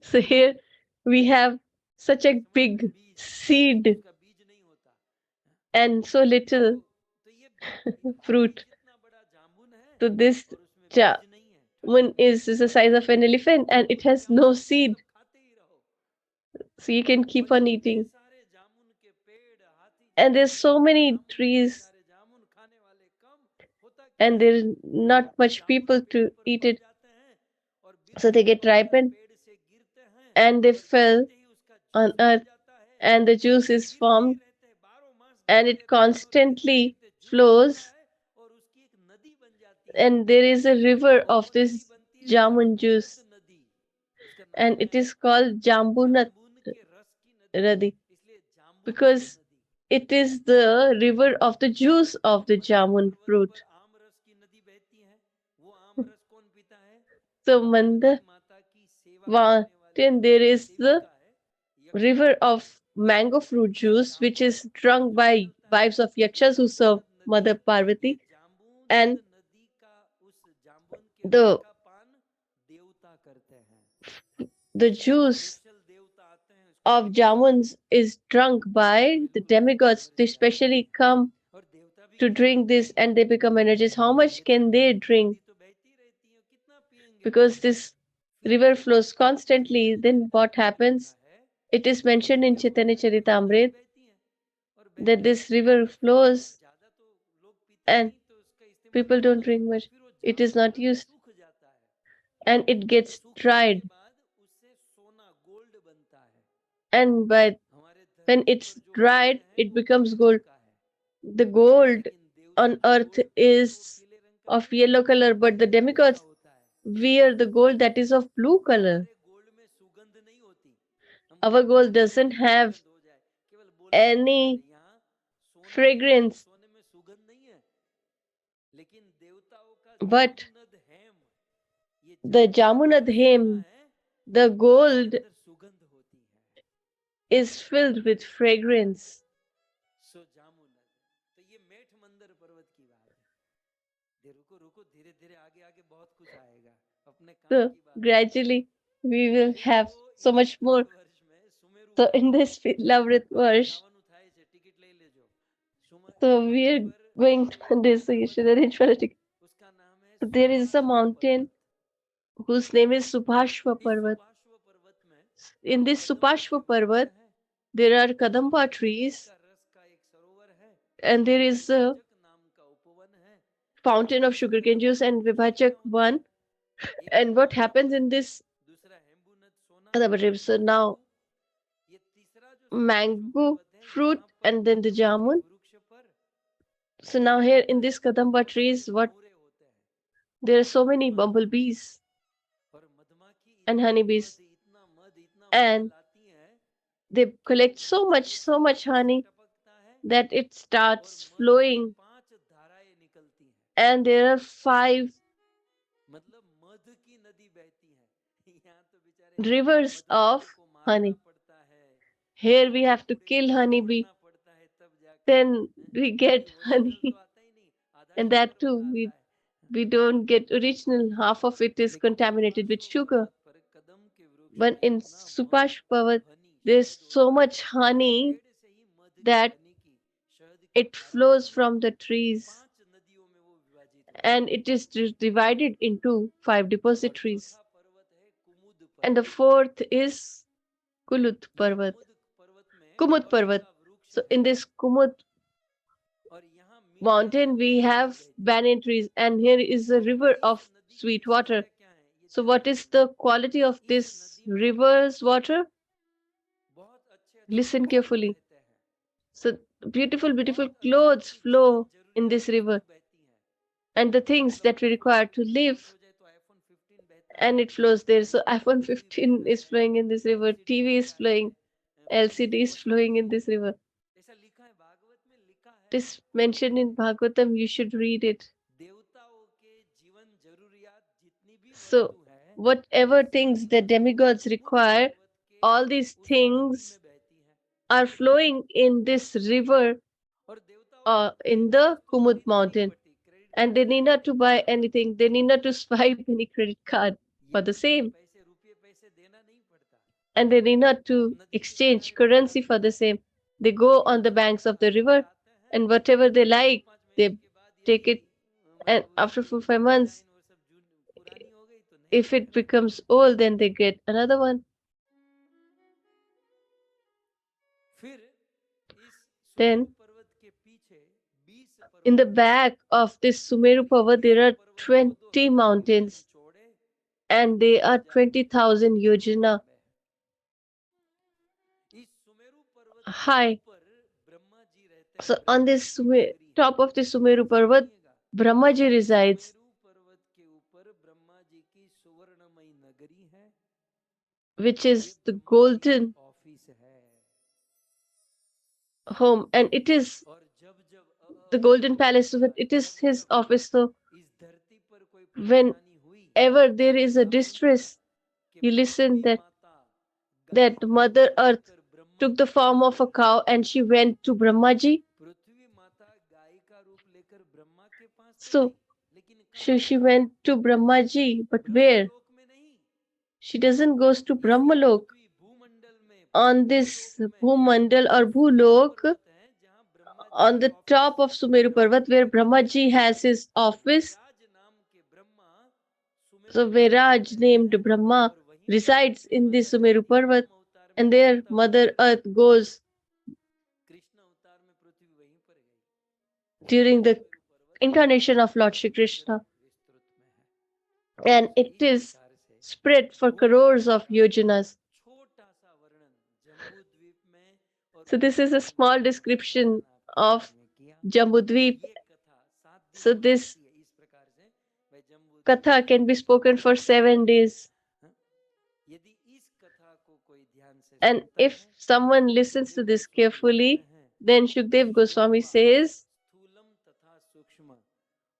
So here we have such a big seed and so little fruit. So this jamun is the size of an elephant and it has no seed. So you can keep on eating. And there's so many trees and there's not much people to eat it. So they get ripened and they fell on earth and the juice is formed and it constantly flows and there is a river of this jamun juice and it is called Jambunat Radi because it is the river of the juice of the jamun fruit. So Mandavan, there is the river of mango fruit juice which is drunk by wives of yakshas who serve Mother Parvati, and the juice of jamuns is drunk by the demigods. They specially come to drink this and they become energized. How much can they drink? Because this river flows constantly, then what happens? It is mentioned in Chaitanya Charitamrita that this river flows and people don't drink much. It is not used and it gets dried. And when it's dried, it becomes gold. The gold on earth is of yellow color, but the demigods wear the gold that is of blue color. Our gold doesn't have any fragrance, but the Jamunadhem, the gold is filled with fragrance. So gradually we will have so much more. So in this Lavrit verse, so we are going to this, so you should arrange for a ticket. There is a mountain whose name is Subhashva Parvat. In this Subhashva Parvat, there are Kadamba trees and there is a fountain of sugarcane juice and Vibhajak one. And what happens in this Kadamba tree? So now mango fruit and then the jamun. So now here in this Kadamba trees, what there are so many bumblebees and honeybees, and they collect so much honey that it starts flowing, and there are 5 rivers of honey. Here we have to kill honeybee, then we get honey, and that too we don't get original. Half of it is contaminated with sugar. But in Supashpavat, there's so much honey that it flows from the trees and it is divided into 5 depositories. And the 4th is Kulut Parvat, Kumut Parvat. So in this Kumut mountain, we have banyan trees, and here is a river of sweet water. So what is the quality of this river's water? Listen carefully. So beautiful clothes flow in this river, and the things that we require to live, and it flows there. So iPhone 15 is flowing in this river, TV is flowing, LCD is flowing in this river. is mentioned in Bhagavatam, you should read it. देवताओं के जीवन जरूरियात जितनी भी So, वस्तु है whatever things the demigods require, all these things are flowing in this river और देवताओं in the Kumud खरीदनी नहीं mountain. पड़ती, credit And they need not to buy anything. They need not to swipe any credit card for the same. पैसे रुपये पैसे देना नहीं पड़ता, And they need not to exchange currency for the same. They go on the banks of the river and whatever they like, they take it. And after 4-5 months, पुरानी हो गई तो नहीं if it becomes old, then they get another one. फिर इस Then, पर्वत के पीछे 20 पर्वत in the back of this Sumeru Parvat, there are 20 mountains चौड़े and they are 20,000 yojana इस सुमेरु पर्वत high. पर ब्रह्मा जी रहते So, हैं, on this top of the Sumeru Parvat, Brahmaji resides, Sumeru पर्वत के ऊपर ब्रह्मा जी की सुवर्णमयी नगरी है, which is the golden office है। home, and it is और जब जब the golden palace, so that it is his office. So, इस धरती पर कोई whenever परेशानी हुई there is a distress, you listen that Mother Earth took the form of a cow and she went to Brahmaji. पृथ्वी माता गाय का रूप लेकर ब्रह्मा के पास तो So, गई, लेकिन she went to Brahmaji, but where? लोक में नहीं, She doesn't goes to Brahmalok. पृथ्वी भूमंडल में On this Bhumandal or Bhulok, है जहाँ Brahma on the top of Sumeru Parvat, where Brahmaji has his office, राज नाम के Brahma Sumeru so Viraj named Brahma resides in the Sumeru Parvat, and there Mother Earth goes Krishna अवतार में पृथ्वी वहीं पर गई, during the incarnation of Lord Shri Krishna, विस्तृत में है। and it is spread for crores of yojanas. छोटा सा वर्णन जम्बूद्वीप में और So this is a small description of किया। Jambudvip. ये कथा 7 दिन So हो this सकती है, इस प्रकार से भाई Jambudvipa Katha can be spoken for 7 days. यदि इस कथा को कोई ध्यान से And सुनता if है, someone listens to this carefully, then Shukdev Goswami says स्थूलम तथा सूक्ष्म,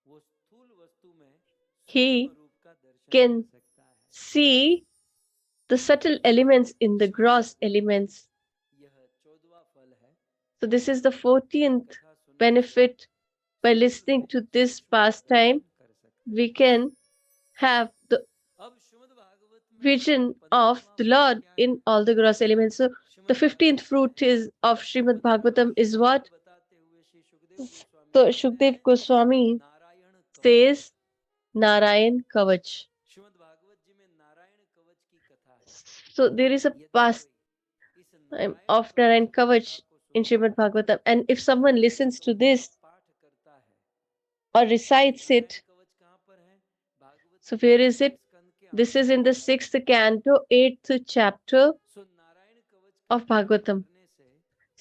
वो स्थूल वस्तु में he सूक्ष्म रूप का दर्शन can कर सकता है। see the subtle elements in the gross elements. यह 14वां फल है। So this is the 14th कथा सुनने से benefit. By listening to this pastime, कर सकते we can have the हैं। अब श्रीमद् भागवत में vision of the Lord in all the gross elements. So the 15th fruit is of Srimad Bhagavatam is what? बताते हुए श्री सुखदेव गोस्वामी So कहते Shukdev हैं, Goswami Narayan कवच। says Narayan Kavach. Shrimad Bhagavat जी में नारायण कवच की कथा है। So there is a यदि past कोई इस नारायण of Narayan Kavach कथा को in सुनता Srimad Bhagavatam, and if someone listens to this पाठ करता है, or recites नारायण it, कवच कहाँ पर है? भागवत so के where is it? स्कंद के This is in the 6th canto, 8th chapter सो नारायण कवच का of Bhagavatam. करने से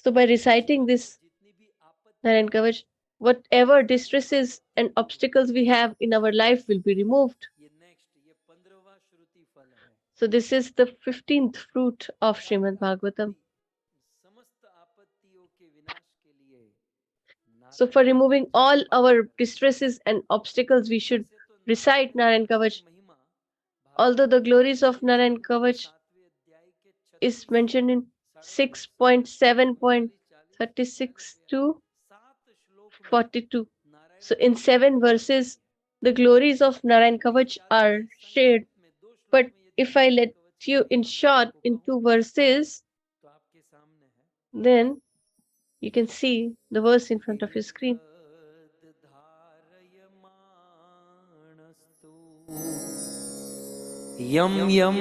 So by reciting this जितनी भी आपत्ति Narayan Kavach, whatever distresses and obstacles we have in our life will be removed. ये next ये 15वां श्रुति फल है। So this is the 15th fruit of Srimad Bhagavatam. समस्त आपत्तियों के विनाश के लिए So for removing all our distresses and obstacles, we should recite Narayan Kavach. महिमा Although the glories of Narayan Kavach is mentioned in 6.7.36 to 42. So in 7 verses, the glories of Narayan Kavach are shared. But if I let you in short in 2 verses, तो आपके सामने है then you can see the verse in front of your screen. यम यम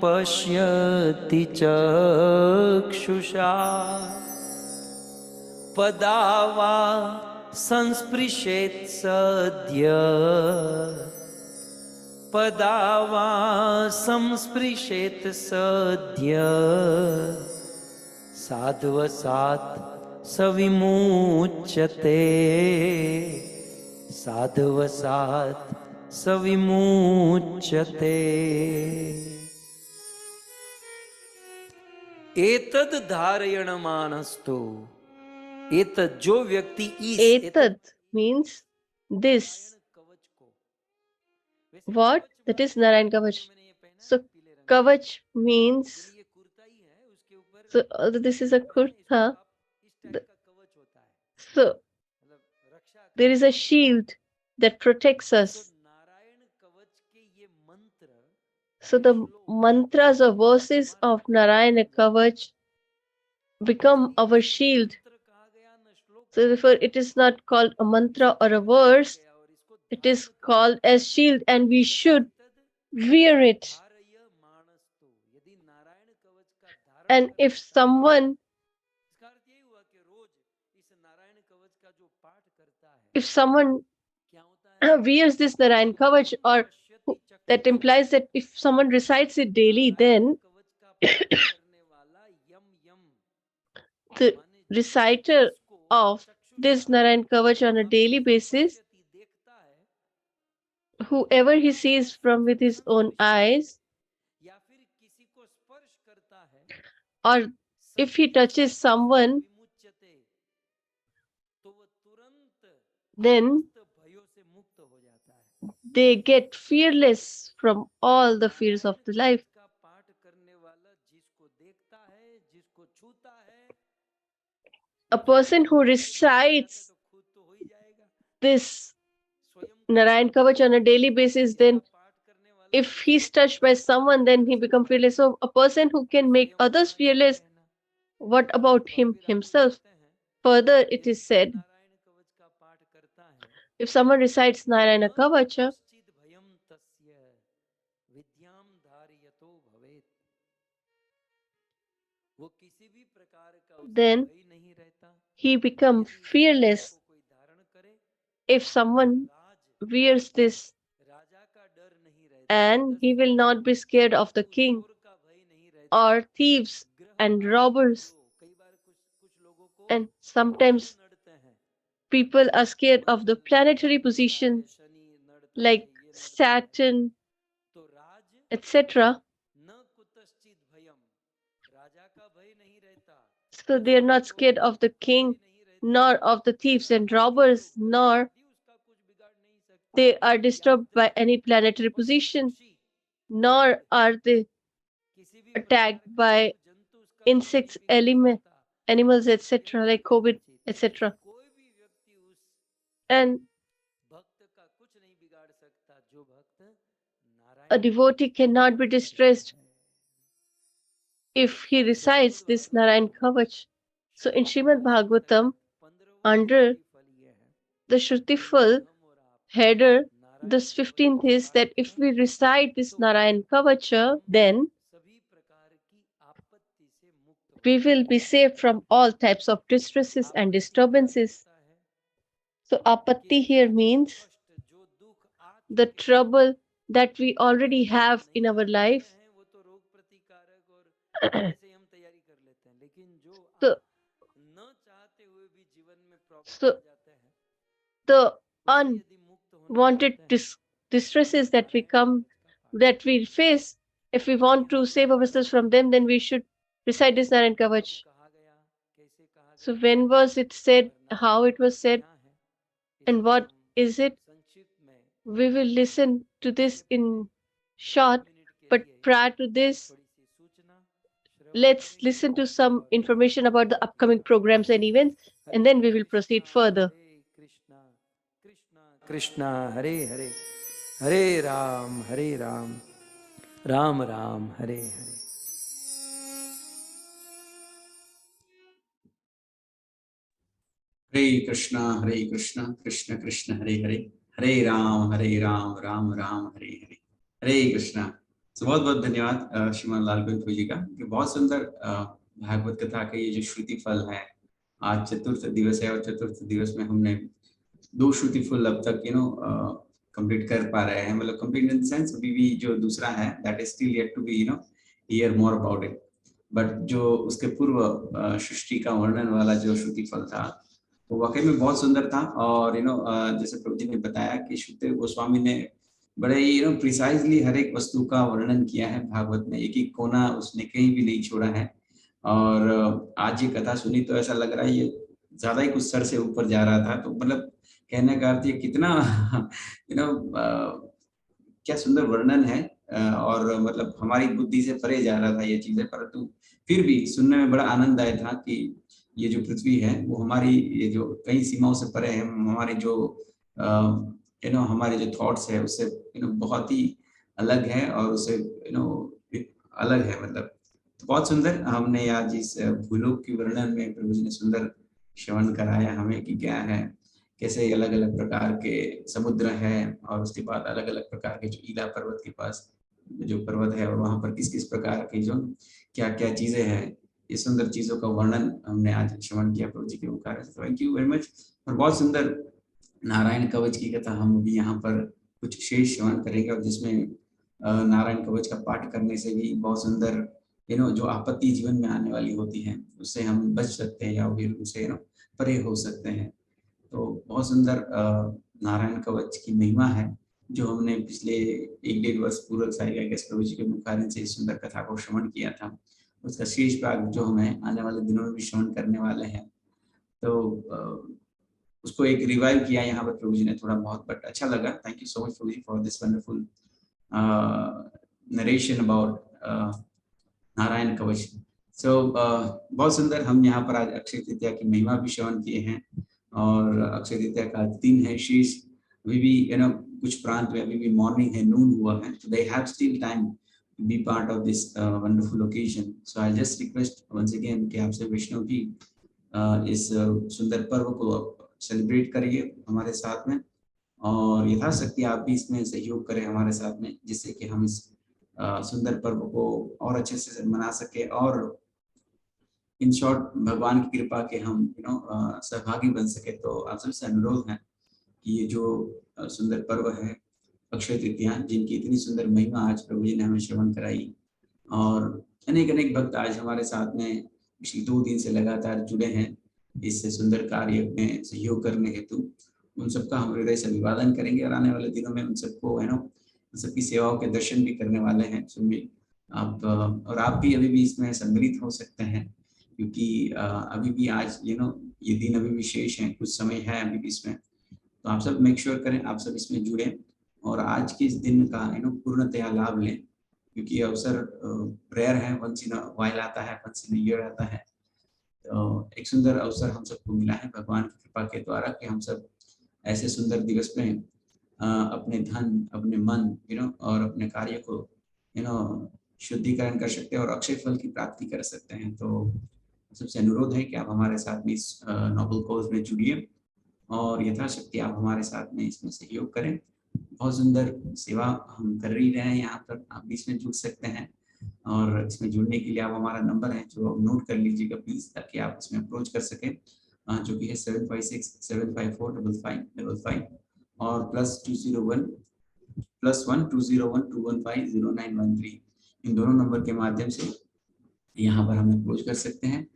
पश्यति चक्षुषा पदावा संस्पृशेत् सद्य पदावा संस्पृशेत् सद्य साध्वसात् सविमुच्यते साध्वसात् सविमुच्यते एतद् धारयणमानस्तु एतत्, जो व्यक्ति इस, Etat means this. कवच को, वैसे What? कवच That माने is Narayan जो Kavach. मैंने ये पहना है So ना पीले रंग का, Kavach means, एक्चुअली ये कुर्ता ही है, उसके ऊपर so although this is a जो है ना, इसको kurta, आप इस टाइप का कवच होता है, so मतलब रक्षा there कवच is a होता है। shield that protects so us. Narayan कवच के ये मंत्र, So ये the श्लोक mantras or verses हमारा of कवच Narayana बन जाता है। Kavach become इसलिए our इसे न shield. मंत्र कहा गया न श्लोक So कहा therefore गया, it is not called a इसे mantra or a कवच कहा verse. गया और इसको It धारण is करना called as चाहिए। shield and we should यदेतद् wear it. धारय मानस्तु, यदि नारायण कवच का धारण And करना if चाहता है, someone, इसका अर्थ यही हुआ कि रोज इस नारायण कवच का जो पाठ करता है, if someone क्या होता है, wears this Narayan Kavach, or पश्यति that चक्षुषा, implies that if someone recites it daily, Narayan then कवच का पाठ करने वाला यम यम the माने जिस reciter चीज को of this चक्षुषा Narayan Kavach on a वहां पे daily basis, पश्यति देखता है, whoever he या sees उसको from with his own स्पर्शति, eyes, या फिर किसी को स्पर्श करता है, or if he touches संकीर्षति someone, विमुच्यते, तो वो तुरंत then समस्त भयों से मुक्त हो जाता है। they get fearless from all the fears of Narayan the कवच life. का पाठ करने वाला जिसको देखता है, जिसको छूता है, A या फिर person किसी who को अगर देखा जाता है recites तो खुद तो हो ही जाएगा, this स्वयं को Narayan Kavach on a daily basis, इसका then पाठ करने वाला if he's दूसरों को touched भी by अपने someone, ऊपर then कर he becomes सकता है। fearless. So a person who can make स्वयं others वहां जाके fearless, कहना, what about तो him फिर आगे himself? कहते हैं, Further, it यदि is कोई said, नारायण कवच का पाठ करता है if someone recites तो Narayana न Kavacha, कुतश्चित् भयं तस्य विद्यां धारयतो भवेत्, वो किसी भी प्रकार का उसे then भय नहीं रहता। he becomes यदि इस कवच fearless. को कोई धारण करे If तो someone wears this, राजा का डर नहीं रहता, and he will not be scared of the शत्रु king चोर का भय नहीं रहता, or thieves ग्रह and अधिपतियों, robbers, कई बार कुछ लोगों को and ग्रह sometimes नड़ते हैं, people are scared of the Mangal planetary नड़ता है, positions शनि नड़ता है, like ये नड़ता है, Saturn, तो राज etc. न कुतश्चित भयम, राजा का भय नहीं रहता, So they are शत्रु not चोर scared का of the king, भय नहीं रहता, nor of the thieves ग्रह and अधिपतियों, robbers, ग्रह nor आदि उसका कुछ बिगाड़ नहीं सकते, they are disturbed यात्री by any planetary पशु position, पक्षी, nor are they किसी भी attacked प्रकार का by जीव जंतु उसका कुछ नहीं insects, बिगाड़ सकता, animals, फिर etc., like कहते हैं COVID, यदि etc. कोई भी व्यक्ति उस And भक्त का कुछ नहीं बिगाड़ सकता, जो भक्त a Narayan devotee cannot be करता distressed है। if he जैसे recites Shrimad this Bhagavat Narayan Kavach. So in श्रुतिफल Srimad के Bhagavatam, अंतर्गत 15वां under श्रुतिफल ये है the कि यदि Shrutifal हम और आप header, नारायण this कवच 15th का is पाठ that if करें we recite this तो Narayan Kavacha, हम then सभी प्रकार की आपत्ति से मुक्त हो we will be जाएंगे। saved from all types of distresses and आपत्ति का अर्थ disturbances. होता है So कि apatti here जो means कष्ट, जो दुख आ the चुके हैं, trouble that we अभी already जो have in नहीं our आने वाले life. हैं वो तो रोग प्रतिकारक और पहले से ही हम तैयारी कर लेते हैं, लेकिन जो So, न चाहते हुए भी जीवन में प्रॉब्लम आ so जाते हैं, the उससे यदि मुक्त होना unwanted चाहते हैं distresses तो that we नारायण come, कवच का पाठ that करें। we face, if we want to यहाँ save पर ourselves from them, then we should recite this Narayan कब Kavach. कहा गया, कैसे कहा So गया when was it said, और how नारायण it was कवच said, क्या है, and इसको what हम is it? संक्षिप्त में We will listen to इससे this पहले in 5 short, मिनट के but लिए prior to this, थोड़ी सी सूचना श्रवण let's करेंगे listen to some और फिर information about the आगे upcoming बढ़ेंगे। programs and events, and Hare then we will Krishna proceed further. हरे कृष्णा कृष्णा कृष्णा हरे हरे, हरे राम राम राम हरे हरे। हरे कृष्णा कृष्ण कृष्ण हरे हरे, हरे राम राम राम हरे हरे, हरे कृष्णा। तो बहुत बहुत धन्यवाद श्रीमान लाल गोविंद जी का, कि बहुत सुंदर भागवत कथा का ये जो श्रुति फल है, आज चतुर्थ दिवस है और चतुर्थ दिवस में हमने 2 श्रुति फल अब तक कंप्लीट कर पा रहे हैं, मतलब कंप्लीट इन द सेंस अभी भी जो दूसरा है that is still yet to be here more about it, but जो उसके पूर्व सृष्टि का वर्णन वाला जो श्रुति फल था वो वाकई में बहुत सुंदर था। और जैसे प्रभु जी ने बताया कि शुकदेव गोस्वामी ने बड़े ही प्रिसाइजली हर एक वस्तु का वर्णन किया है भागवत में, एक एक कोना उसने कहीं भी नहीं छोड़ा है। और आज ये कथा सुनी तो ऐसा लग रहा है ये ज्यादा ही कुछ सर से ऊपर जा रहा था। तो मतलब कहने का अर्थ ये कितना क्या सुंदर वर्णन है, और मतलब हमारी बुद्धि से परे जा रहा था ये चीजें, परंतु फिर भी सुनने में बड़ा आनंद आया था कि ये जो पृथ्वी है वो हमारी ये जो कई सीमाओं से परे है, हमारी जो हमारे जो थॉट्स है उससे बहुत ही अलग है, और उससे अलग है मतलब। तो बहुत सुंदर हमने आज इस भूलोक की वर्णन में प्रभु जी ने सुंदर श्रवण कराया हमें कि क्या है, कैसे अलग अलग प्रकार के समुद्र है, और उसके बाद अलग अलग प्रकार के जो ईला पर्वत के पास जो पर्वत है, और वहां पर किस किस प्रकार की जो क्या क्या चीजें हैं, ये सुंदर चीजों का वर्णन हमने आज श्रवण किया प्रभु जी के मुखार से। Thank you very much. और बहुत सुंदर नारायण कवच की कथा हम भी यहाँ पर कुछ शेष श्रवण करेंगे, और जिसमें नारायण कवच का पाठ करने से भी बहुत सुंदर जो आपत्ति जीवन में आने वाली होती है उससे हम बच सकते हैं, या फिर उनसे परे हो सकते हैं। तो बहुत सुंदर नारायण कवच की महिमा है, जो हमने पिछले 1-1.5 वर्ष पूर्व साई गैस प्रभु जी के मुखारिन से इस सुंदर कथा को श्रवण किया था। उसका शेष भाग जो हमें आने वाले दिनों में भी श्रवण करने वाले हैं, तो उसको एक रिवाइव किया यहाँ पर प्रभु जी ने थोड़ा बहुत, बट अच्छा लगा। थैंक यू सो मच प्रभु ji for this wonderful narration about Narayan Kavach. So बहुत सुंदर हम यहाँ पर आज अक्षय तृतीया की महिमा भी श्रवण किए हैं, और अक्षय तृतीया का दिन है शेष। अभी भी कुछ प्रांत में अभी भी मॉर्निंग है, नून हुआ है, तो they have still time to be part of this wonderful occasion. So I just request once again कि आपसे वैष्णव भी इस सुंदर पर्व को सेलिब्रेट करिए हमारे साथ में, और यथाशक्ति आप भी इसमें सहयोग करें हमारे साथ में, जिससे कि हम इस सुंदर पर्व को और अच्छे से मना सके, और इन शॉर्ट भगवान की कृपा के हम सहभागी बन सके। तो आप सबसे अनुरोध है कि ये जो सुंदर पर्व है अक्षय तृतीया, जिनकी इतनी सुंदर महिमा आज प्रभु जी ने हमें श्रवण कराई, और अनेक अनेक भक्त आज हमारे साथ में पिछले 2 दिन से लगातार जुड़े हैं इस सुंदर कार्य में सहयोग करने हेतु, उन सबका हम हृदय से अभिवादन करेंगे, और आने वाले दिनों में उन सबको उन सबकी सेवाओं के दर्शन भी करने वाले हैं। सुनिए आप, और आप भी अभी भी इसमें सम्मिलित हो सकते हैं, क्योंकि अभी भी आज ये दिन अभी भी शेष है, कुछ समय है अभी भी इसमें। तो आप सब मेक श्योर करें, आप सब इसमें जुड़े, और आज के इस दिन का पूर्णतया लाभ लें, क्योंकि अवसर रेयर है, वंस इन अ व्हाइल आता है, वंस इन अ ईयर आता है। तो एक सुंदर अवसर हम सबको मिला है भगवान की कृपा के द्वारा कि हम सब ऐसे सुंदर दिवस में अपने धन, अपने मन और अपने कार्य को शुद्धिकरण कर सकते हैं, और अक्षय फल की प्राप्ति कर सकते हैं। तो सबसे अनुरोध है कि आप हमारे साथ में इस नोबल कॉज में जुड़िए, और यथाशक्ति आप हमारे साथ में इसमें सहयोग करें। बहुत सुंदर सेवा हम कर ही रहे हैं यहाँ पर, आप भी इसमें जुड़ सकते हैं, और इसमें जुड़ने के लिए आप हमारा नंबर है जो नोट कर लीजिएगा प्लीज, ताकि आप इसमें अप्रोच कर सकें, जो कि है 7567545555, और +1 2012150150913। इन दोनों नंबर के माध्यम से यहाँ पर हम अप्रोच कर सकते हैं,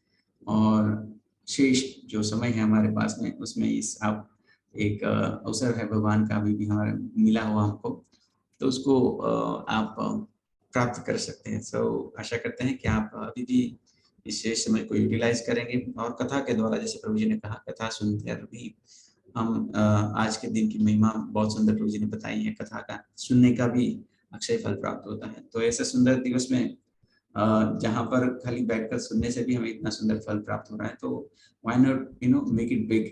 और शेष जो समय है हमारे पास में उसमें इस आप एक अवसर है भगवान का अभी भी हमारा मिला हुआ हमको, तो उसको आप प्राप्त कर सकते हैं। सो आशा करते हैं कि आप अभी भी इस शेष समय को यूटिलाइज करेंगे, और कथा के द्वारा, जैसे प्रभु जी ने कहा, कथा सुनकर भी हम आज के दिन की महिमा बहुत सुंदर प्रभु जी ने बताई है, कथा का सुनने का भी अक्षय फल प्राप्त होता है। तो ऐसे सुंदर दिवस में जहाँ पर खाली बैठकर सुनने से भी हमें इतना सुंदर फल प्राप्त हो रहा है, तो why not make it big,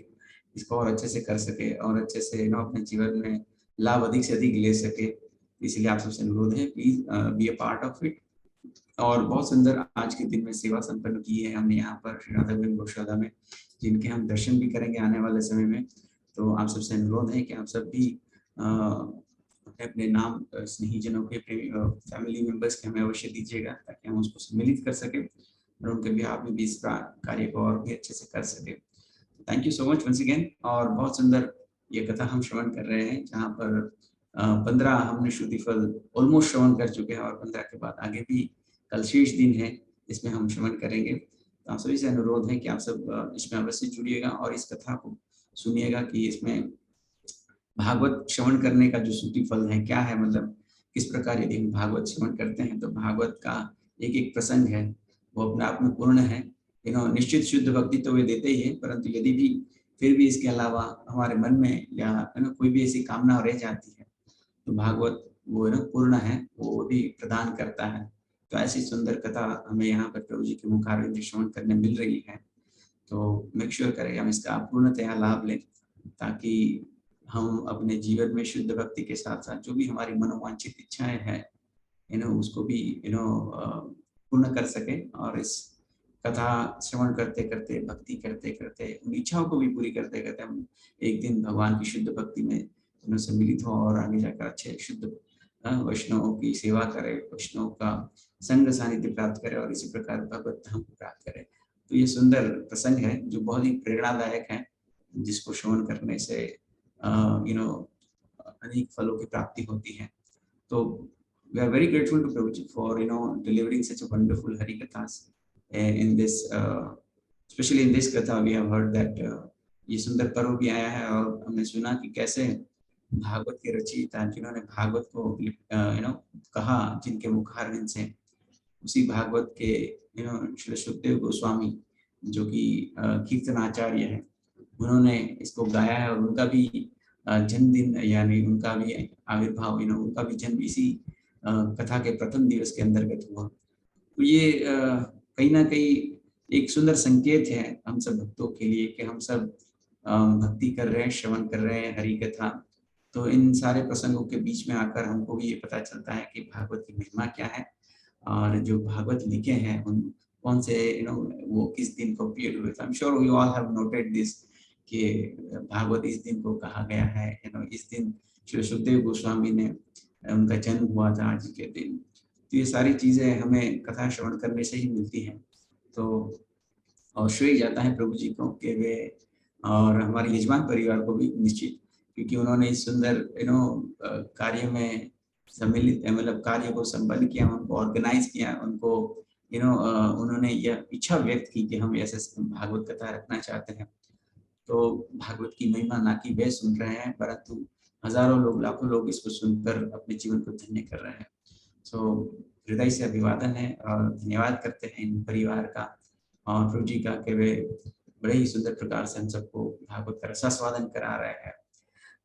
इसको और अच्छे से कर सके, और अच्छे से अपने जीवन में लाभ अधिक से अधिक ले सके। इसलिए आप सबसे अनुरोध है, please be a part of it. और बहुत सुंदर आज के दिन में सेवा संपन्न की है हमने यहाँ पर श्री राधा गोविंद गौशाला में, जिनके हम दर्शन भी करेंगे आने वाले समय में। तो आप सबसे अनुरोध है कि आप सब भी अपने नाम स्नेहीजनों के फैमिली मेंबर्स के हमें अवश्य दीजिएगा, ताकि हम उसको सम्मिलित कर सके, और उनके बिहाफ में भी इस कार्य को और भी अच्छे से कर सके। Thank you so much once again. और बहुत सुंदर ये कथा हम श्रवण कर रहे हैं, जहाँ पर 15 हमने श्रुतिफल ऑलमोस्ट श्रवण कर चुके हैं, और 15 के बाद आगे भी कल शेष दिन है, इसमें हम श्रवण करेंगे। तो आप सभी से अनुरोध है कि आप सब इसमें अवश्य जुड़िएगा, और इस कथा को सुनिएगा कि इसमें भागवत श्रवण करने का जो श्रुतिफल है क्या है, मतलब किस प्रकार यदि हम भागवत श्रवण करते हैं तो भागवत का एक एक प्रसंग है वो अपने आप में पूर्ण है। निश्चित शुद्ध भक्ति तो वे देते ही है, परंतु यदि भी फिर भी इसके अलावा हमारे मन में या कोई भी ऐसी कामना रह जाती है तो भागवत वो पूर्ण है, वो भी प्रदान करता है। तो ऐसी सुंदर कथा हमें यहाँ पर प्रभु जी के मुखारविंद श्रवण करने मिल रही है। तो मेक श्योर करें हम इसका पूर्णतया लाभ लें, ताकि हम अपने जीवन में शुद्ध भक्ति के साथ साथ जो भी हमारी मनोवांछित इच्छाएं हैं उसको भी पूर्ण कर सके, और इस कथा श्रवण करते करते, भक्ति करते करते, उन इच्छाओं को भी पूरी करते करते हम एक दिन भगवान की शुद्ध भक्ति में सम्मिलित हो और आगे जाकर अच्छे शुद्ध वैष्णवों की सेवा करे, वैष्णव का संग सानिध्य प्राप्त करे और इसी प्रकार भगवत धाम को प्राप्त करे। तो ये सुंदर प्रसंग है जो बहुत ही प्रेरणादायक है, जिसको श्रवण करने से अनेक फलों की प्राप्ति होती है। तो we are very grateful to Prabhuji for delivering such a wonderful Hari Kathas in this especially in this Katha we have heard that ये सुंदर पर्व भी आया है और हमने सुना कि कैसे भागवत के रचयिता जिन्होंने भागवत को कहा जिनके मुखारविंद से, उसी भागवत के श्री सुखदेव गोस्वामी जो कि कीर्तनाचार्य है, उन्होंने इसको गाया है और उनका भी जन्मदिन यानी उनका भी आविर्भाव उनका भी जन्म इसी कथा के प्रथम दिवस के अंतर्गत हुआ। तो ये कहीं ना कहीं एक सुंदर संकेत है हम सब भक्तों के लिए कि हम सब भक्ति कर रहे हैं, श्रवण कर रहे हैं हरि कथा। तो इन सारे प्रसंगों के बीच में आकर हमको भी ये पता चलता है कि भागवत की महिमा क्या है और जो भागवत लिखे हैं उन कौन से वो किस दिन को अपीयर हुए थे। I am sure we all have noted this कि भागवत इस दिन को कहा गया है, इस दिन श्री सुखदेव गोस्वामी ने उनका जन्म हुआ था आज के दिन। तो ये सारी चीजें हमें कथा श्रवण करने से ही मिलती हैं। तो और श्रेय जाता है प्रभु जी को कि वे और हमारे यजमान परिवार को भी निश्चित, क्योंकि उन्होंने इस सुंदर कार्य में सम्मिलित मतलब कार्य को संपन्न किया, उनको ऑर्गेनाइज किया, उनको उन्होंने यह इच्छा व्यक्त की कि हम ऐसे भागवत कथा रखना चाहते हैं। तो भागवत की महिमा ना कि वे सुन रहे हैं, परंतु हजारों लोग, लाखों लोग इसको सुनकर अपने जीवन को धन्य कर रहे हैं। सो हृदय से अभिवादन है और धन्यवाद करते हैं इन परिवार का और प्रभु जी का कि वे बड़े ही सुंदर प्रकार से हम सबको भागवत का रसास्वादन करा रहे हैं।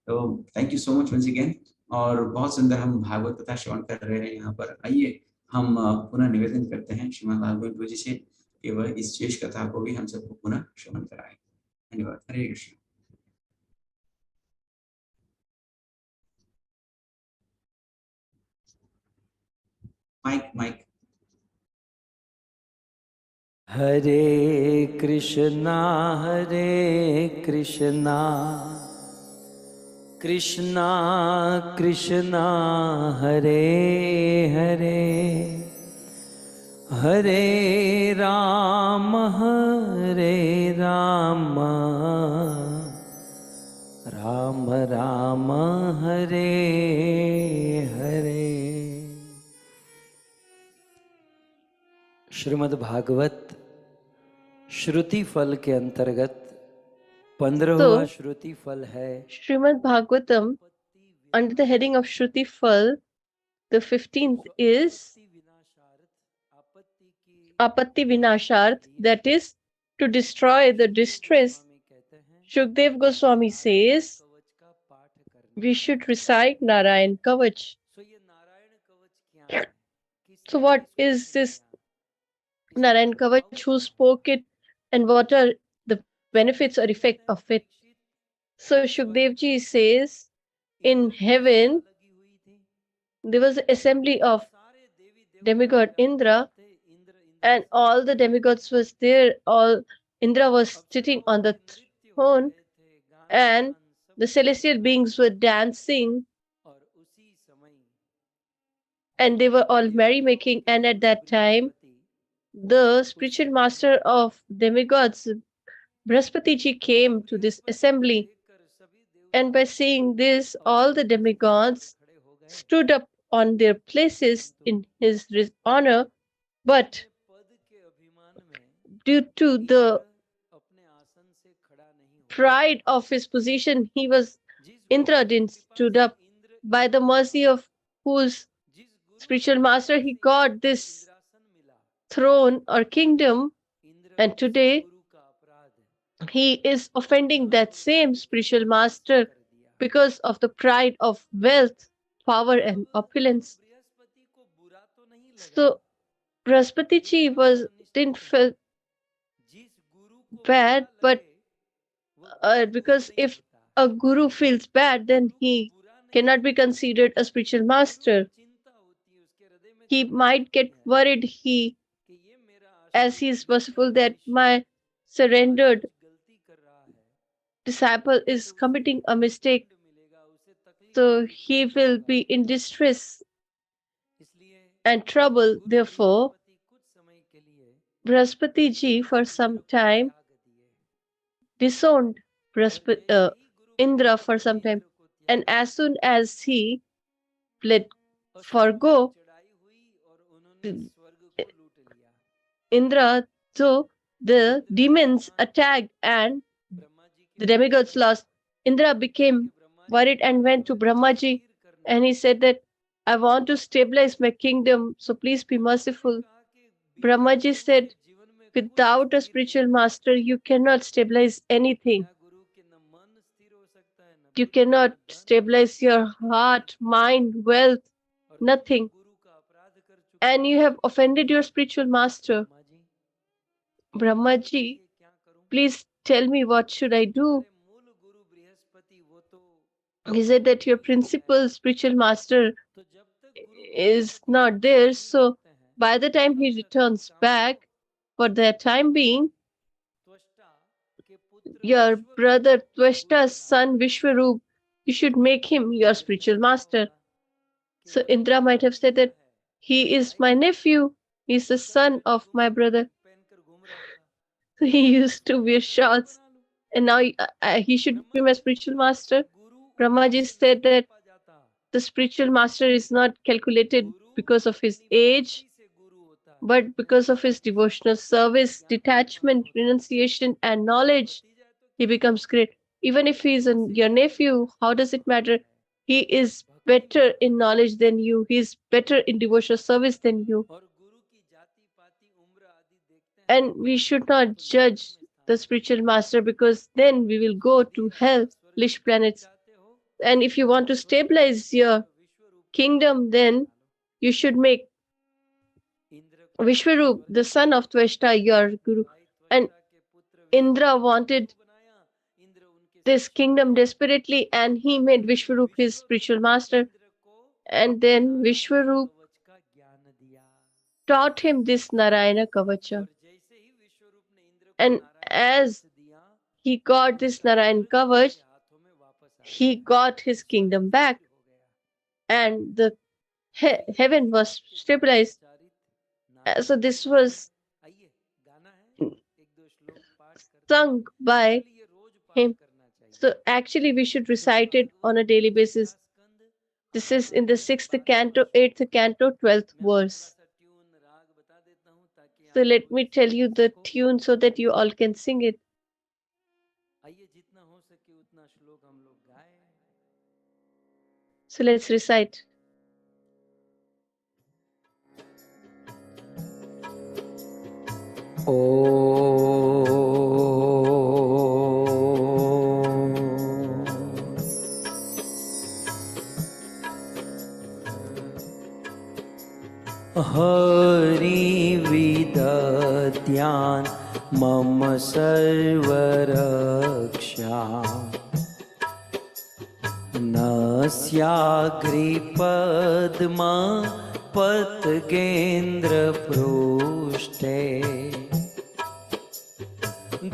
तो thank you so much once again. और बहुत सुंदर हम भागवत कथा श्रवण कर रहे हैं यहाँ पर। आइए हम पुनः निवेदन करते हैं श्रीमान लाल गोविंद जी से कि वह इस शेष कथा को भी हम सबको पुनः श्रवण कराएं। धन्यवाद। हरे कृष्ण। माइक। हरे कृष्णा कृष्णा कृष्णा हरे हरे, हरे राम राम राम हरे हरे। श्रीमद् भागवत श्रुति फल के अंतर्गत 15वां श्रुति फल है Srimad Bhagavatam, under the heading of Shrutifal, the 15th is Apatti Vinasharth, that is to destroy the distress. Shukdev Goswami says we should recite Narayan Kavach. So what is this Narayan Kavach, who spoke it, and what are the benefits or effect of it? So Shukdev ji says, in heaven there was an assembly of demigod Indra, and all the demigods was there. All Indra was sitting on the throne, and the celestial beings were dancing, and they were all merrymaking. And at that time, the spiritual master of demigods, Brihaspati ji, came to this assembly. And by seeing this, all the demigods stood up on their places in his honor, but due to the pride of his position, Indra didn't stood up. By the mercy of whose spiritual master he got this throne or kingdom, And today, he is offending that same spiritual master because of the pride of wealth, power, and opulence. So Brahaspati ji didn't feel bad, but because if a guru feels bad, then he cannot be considered a spiritual master. He might get worried. As he is merciful, that my surrendered disciple is committing a mistake, so he will be in distress and trouble. Therefore, Brahaspati ji for some time disowned Indra for some time, and as soon as he let forgo Indra, so the demons attacked and the demigods lost. Indra became worried and went to Brahmaji, and he said that I want to stabilize my kingdom, so please be merciful. Brahmaji said, without a spiritual master, you cannot stabilize anything. You cannot stabilize your heart, mind, wealth, nothing. And you have offended your spiritual master. Brahmaji, please tell me what should I do? He said that your principal spiritual master is not there, so by the time he returns back, for the time being, your brother Tvashta's son Vishwarup, you should make him your spiritual master. So Indra might have said that he is my nephew, he is the son of my brother. He used to wear shorts, and now he should be my spiritual master. Brahmaji said that the spiritual master is not calculated because of his age, but because of his devotional service, detachment, renunciation, and knowledge. He becomes great. Even if he is your nephew, how does it matter? He is better in knowledge than you. He is better in devotional service than you. And we should not judge the spiritual master, because then we will go to hell, hellish planets. And if you want to stabilize your kingdom, then you should make Vishwarup, the son of Tvashta, your guru. And Indra wanted this kingdom desperately, and he made Vishwarup his spiritual master. And then Vishwarup taught him this Narayana Kavacha. And as he got this Narayan Kavach, he got his kingdom back, and the heaven was stabilized. So this was sung by him. So actually we should recite it on a daily basis. This is in the 6th canto, 8th canto, 12th verse. So let me tell you the tune so that you all can sing it. So let's recite. Hari विदद्यान् मम सर्वरक्षा नस्याग्रिपद्मा पतगेन्द्रपृष्ठे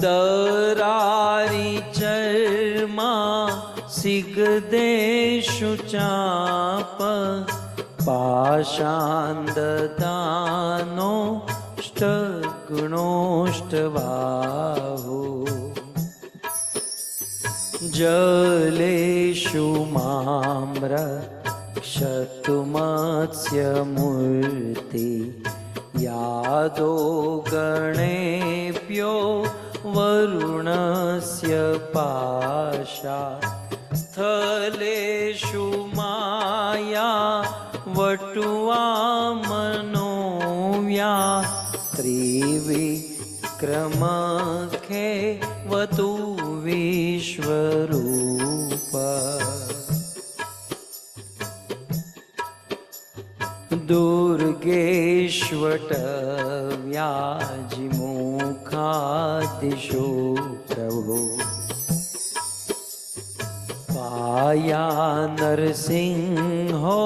दरारि चर्मा सिगदेषु चाप पाषाण्डदानो ष्टगुणोष्टबाहो जलेषु मां रक्षतु मत्स्यमूर्ति यादो गणेभ्यो वरुणस्य पाशा स्थलेषु माया वटुवा मनोव्या क्रमखे वतु विश्वरूप दुर्गेश्वट व्याजिमुखादिशो प्रभो पाया नरसिंहो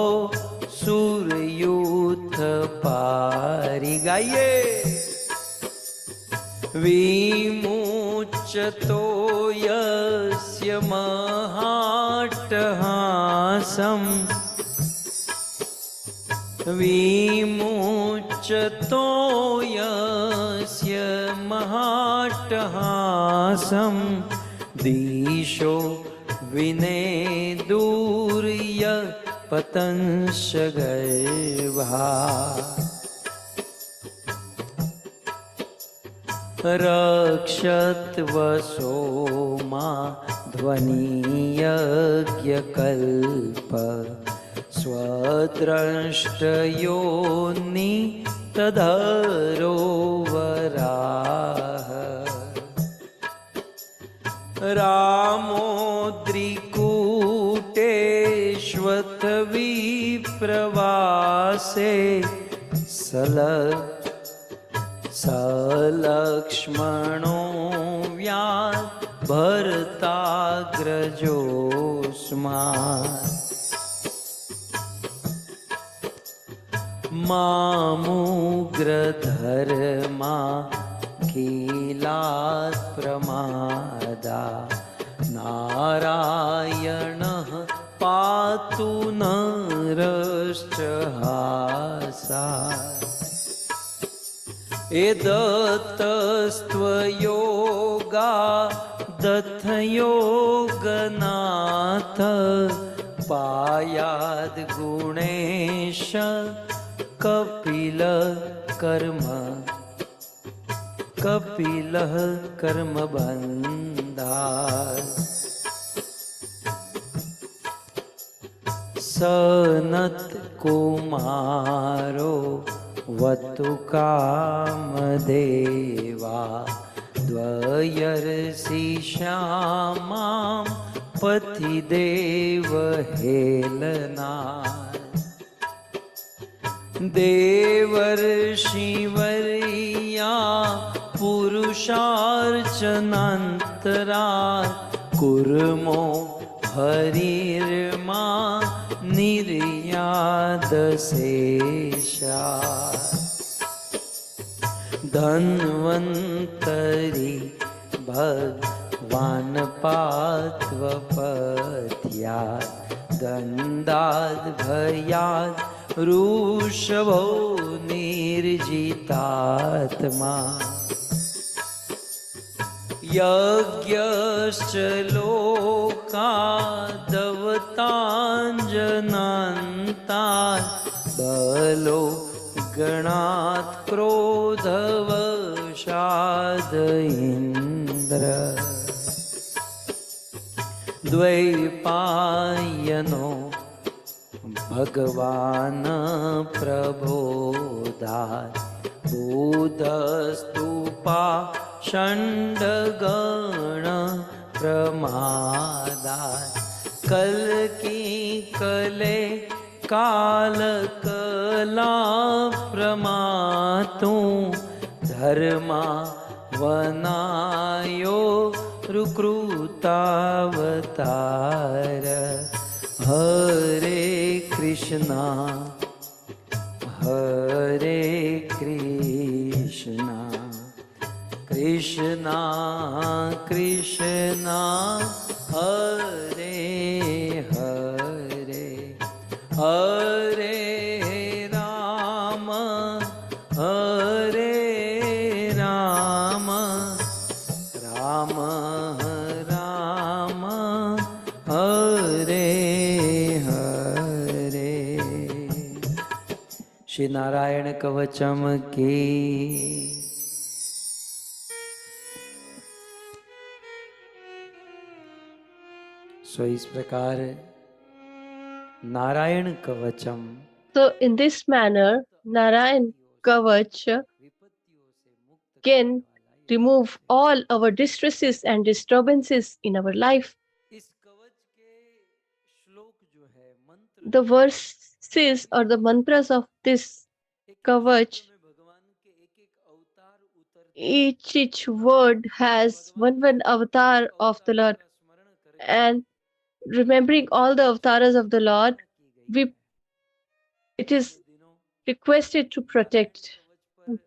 सूर्यूथ पारि गाइए विमुच्यतो यस्य महाट्टहासम् विमुच्यतो यस्य महाट्टहासं दिशो विनेदुर्य पतंश गर्भा रक्षत्वसो मा ध्वनियज्ञकल्प स्वद्रष्टयोनि तदरो वराह रामोद्रिकूटेष्वथ विप्रवासे सलक्ष्मणो व्या भरताग्रजोऽस्मात् मामुग्रधर्मा किलात् प्रमादा नारायणः पातु नरश्च हासात् एदत्तस्त्वयोगा दत्तयोगनाथ पायाद् गुणेश कपिल कर्म बंधा सनत कुमारो वतु कामदेवा द्वयर्षि श्यामां पतिदेव हेलना देवर्षिवर्या पुरुषार्चनान्तरा कुर्मो हरिर्मा निर्यादशेषा धन्वन्तरि भगवान् पात्वपत्यात् दण्डाद् भयात् वृषभो निर्जितात्मा यज्ञश्च लोकादवताञ्जनन्तान् बलो गणात् क्रोधवशाद इन्द्र द्वैपायनो भगवान् प्रबोधात् बुधस्तुपा षण्डगण प्रमादात् कल्की कले कालकला प्रमातु धर्मा वनायो रुकृतावतार हरे कृष्णा कृष्णा कृष्णा हरे हरे हरे राम राम राम हरे हरे। श्री नारायण कवचम की। सो इस प्रकार नारायण कवचम, So in this manner, Narayan Kavach can remove all our distresses and disturbances in our life. इस कवच के श्लोक जो है मंत्र The verses or the mantras of this kavach, में भगवान के एक अवतार उतरते each word has one avatar of the Lord. स्मरण करके And remembering all the avatars of the Lord, it is दिनों requested to protect. कवच पर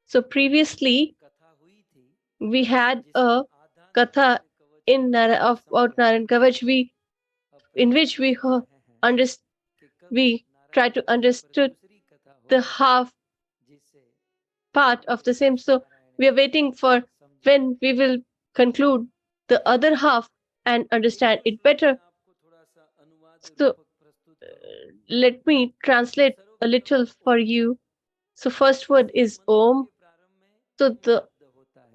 So previously, कथा हुई थी we had a आधा katha in about Narayan Kavach, in which we we try to understood the half part of the same. So we are waiting for when we will conclude the other half and understand it better. So let me translate a little for you. So first word is Om. So the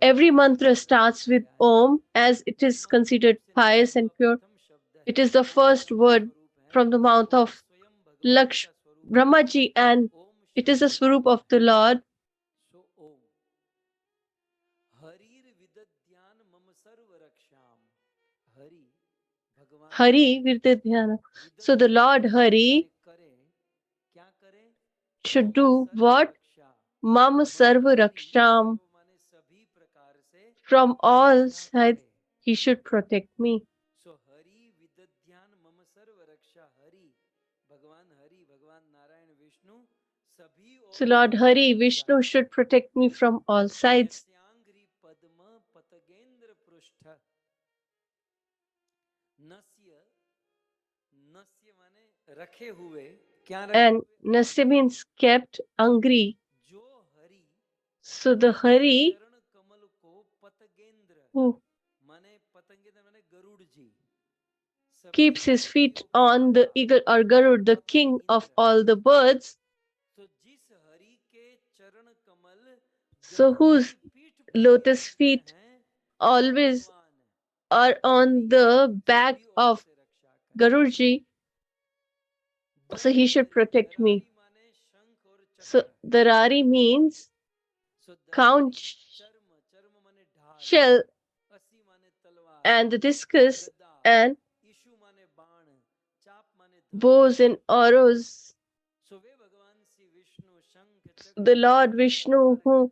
every mantra starts with Om as it is considered pious and pure. It is the first word from the mouth of Laksh Brahmaji, and it is the Swarup of the Lord. So Om Harir Vidadyan Mama Sarva Raksham Hari Bhagavan Hari Virdhyana. So the Lord Hari करे क्या करे should do what? Mam Sarva Raksham. माने सभी प्रकार से From all sides, he should protect me. सो हरि विदध्यान मम सर्व रक्षा हरि भगवान नारायण विष्णु सभी So Lord Hari, Vishnu should protect me from all sides. श्यांग्री पद्म पतगेंद्र पृष्ठ नस्य नस्य माने रखे हुए क्या रखे And Nasya means kept, angry. जो हरि So the Hari चरण कमल को पतगेंद्र who माने पतंगेंद्र माने गरुड़ जी keeps his feet on the eagle or Garud, the king of all the birds. तो जिस हरि के चरण कमल So whose lotus feet always are on the back of Garudji, so he should protect me. So Darari means conch shell and the discus and bows and arrows. The Lord Vishnu who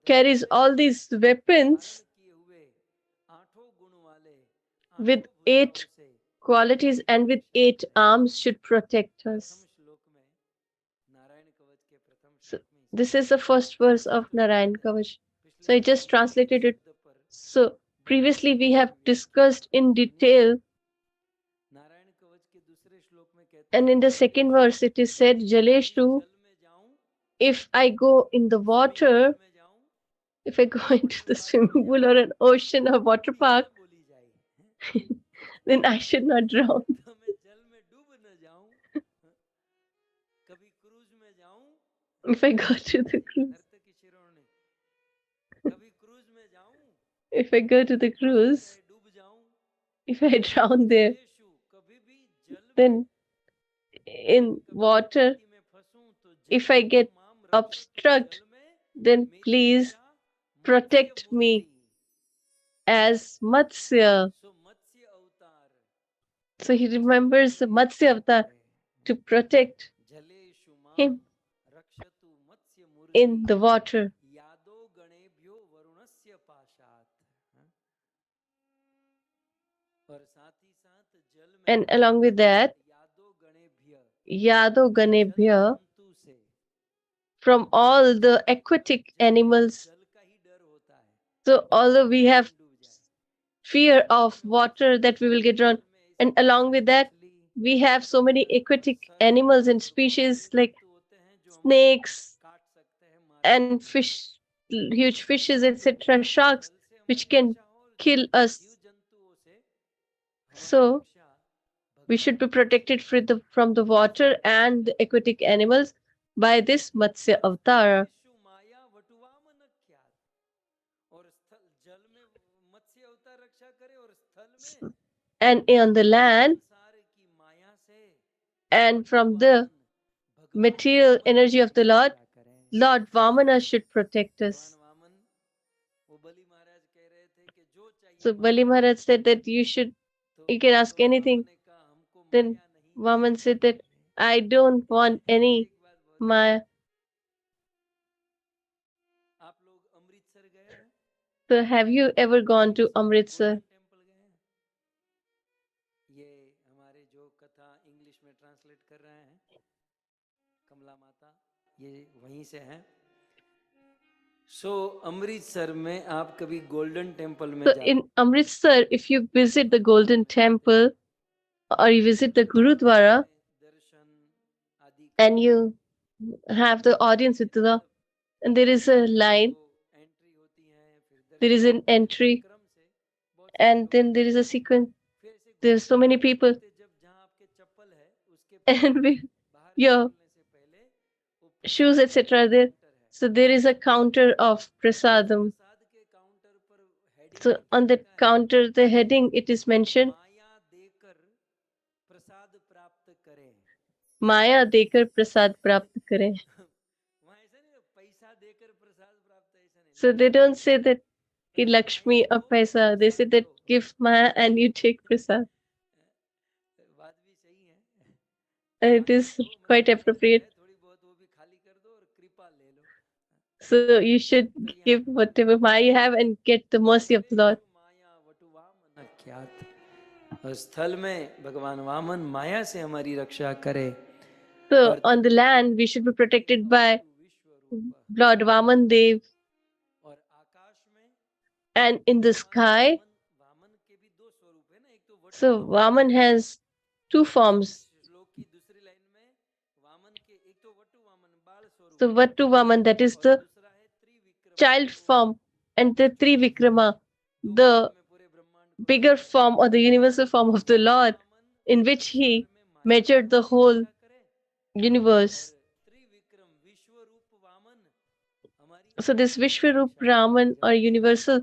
carries all these weapons with 8 qualities and with 8 arms should protect us. So this is the first verse of Narayan Kavach. So I just translated it. So previously we have discussed in detail, and in the second verse it is said, Jaleshu, if I go in the water, if I go into the swimming pool or an ocean or water park, then I should not drown. If I go to the cruise, if I go to the cruise, if I drown there, then in water, if I get obstruct, then please protect me as Matsya. So he remembers the Matsya avatar to protect him in the water. And along with that, Yado Ganebhya, from all the aquatic animals. So although we have fear of water that we will get drowned, and along with that, we have so many aquatic animals and species like snakes and fish, huge fishes, etc., sharks, which can kill us. So we should be protected from the water and the aquatic animals by this Matsya Avatara. And on the land, and from the material energy of the Lord, Lord Vamana should protect us. So Bali Maharaj said that you can ask anything. Then Vaman said that I don't want any Maya. आप लोग अमृतसर गए हैं? So have you ever gone to Amritsar? Temple गए हैं? ये हमारे जो कथा इंग्लिश में ट्रांसलेट कर रहे हैं कमला माता, ये वहीं से हैं। सो अमृतसर में आप कभी गोल्डन टेम्पल में So जाते in Amritsar, if you visit the Golden Temple or you visit the Gurudwara दर्शन आदि and you have the audience with the, and there is a line, entry होती है, फिर there is an entry, क्रम से बहुत and then there is a sequence. फिर ऐसे There's so many people, जब जहाँ आपके चप्पल है उसके and बाहर your निकलने से पहले वो shoes, etc. are there. So there is a counter of prasadam. प्रसाद के काउंटर पर heading So on that counter, the heading, it is mentioned, माया देकर प्रसाद प्राप्त करें। Maya dekar prasad prapt kare. वहाँ ऐसा नहीं पैसा देकर प्रसाद प्राप्त, ऐसा नहीं। So they don't say that ki Lakshmi or paisa. They say that give Maya and you take prasad. बात भी सही है। And it is quite appropriate. थोड़ी बहुत वो भी खाली कर दो और कृपा ले लो। So you should give whatever Maya you have and get the mercy of the Lord. माया वटु वामन ख्यात। और स्थल में भगवान वामन माया से हमारी रक्षा करे। So on the land, we should be protected by Lord Vaman Dev. और आकाश में And in the sky, Vaman के भी दो स्वरूप है ना, एक तो वटु so Vaman has two forms. श्लोक की दूसरी लाइन में वामन के एक तो वटु वामन बाल स्वरूप, So Vattu Vaman, that is the दूसरा है Trivikram, child form, and the Trivikrama, the पूरे ब्रह्मांड bigger form or the universal form of the Lord, in which he measured the whole universe. Trivikram विश्व रूप वामन हमारी So this Vishwarup Raman or universal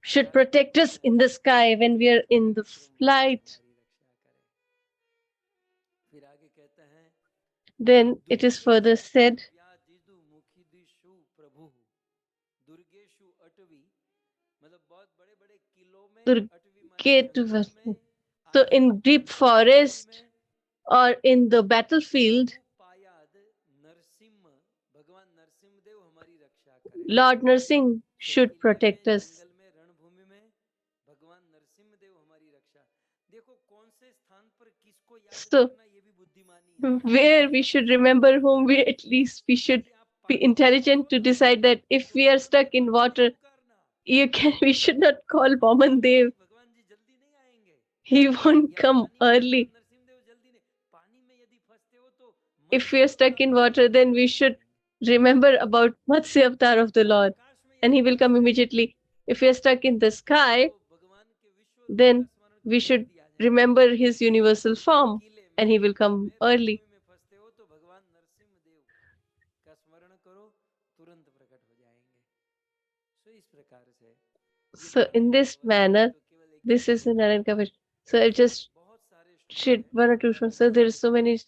should protect us in the sky when we are in the flight. फिर आगे कहते हैं Then it is further said, व्याजिदु मुखिदिषु प्रभु दुर्गेषु अटवी, मतलब बहुत बड़े बड़े किलों में अटवी माने जंगल में, so in deep forest or in the battlefield, पायाद Narasimha भगवान नरसिंहदेव हमारी रक्षा करे। Lord Narsingh should protect us. जंगल में रणभूमि में भगवान नरसिंहदेव हमारी रक्षा। देखो कौन से स्थान पर किसको याद So करना, ये भी बुद्धिमानी है। where we should remember whom, we at least we should be intelligent to decide that if we are stuck in water, we should not call Vaman Dev. भगवान जी जल्दी नहीं आएंगे, He won't come early. Narasimhadeva जल्दी नहीं, पानी में यदि फंसते हो तो If we are stuck in water, then we should remember about Matsya Avatar of the Lord, and he will come immediately. If we are stuck in the sky, भगवान के विश्व then we should remember his universal form, and he will come early. में फंसते हो तो भगवान नरसिंहदेव का स्मरण करो, तुरंत प्रकट हो जाएंगे। सो इस प्रकार से So in this manner, this is the Narayan Kavach. So I just shed one or two verses. So there is so many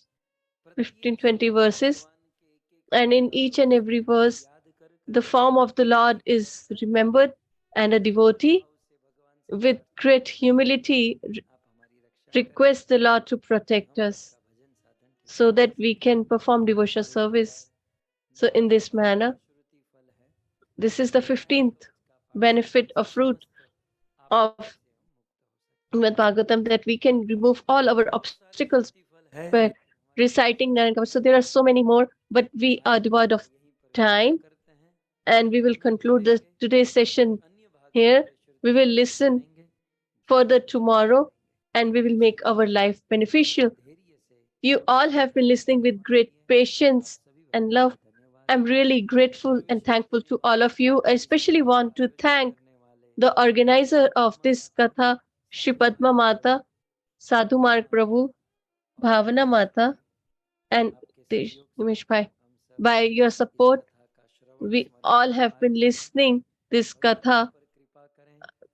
15, 20 verses, and in each and every verse, the form of the Lord is remembered, and a devotee with great humility requests the Lord to protect us so that we can perform devotional service. So in this manner, this is the 15th benefit or fruit of Srimad Bhagavatam, that we can remove all our obstacles by reciting Narayan Kavach. So there are so many more, but we are devoid of time, and we will conclude today's session here. We will listen further tomorrow, and we will make our life beneficial. You all have been listening with great patience and love. I'm really grateful and thankful to all of you. I especially want to thank the organizer of this Katha, Shri Padma Mata, Sadhu Mark Prabhu, Bhavana Mata, and Nimesh Bhai. By your support, we all have been listening this Katha.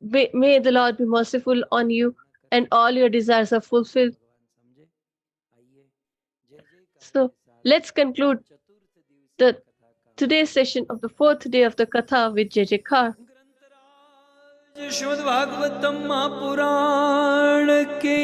May the Lord be merciful on you, and all your desires are fulfilled. So let's conclude today's session of the 4th day of the Katha with Jai Jaikar. Shrimad Bhagavatam Mahapuran की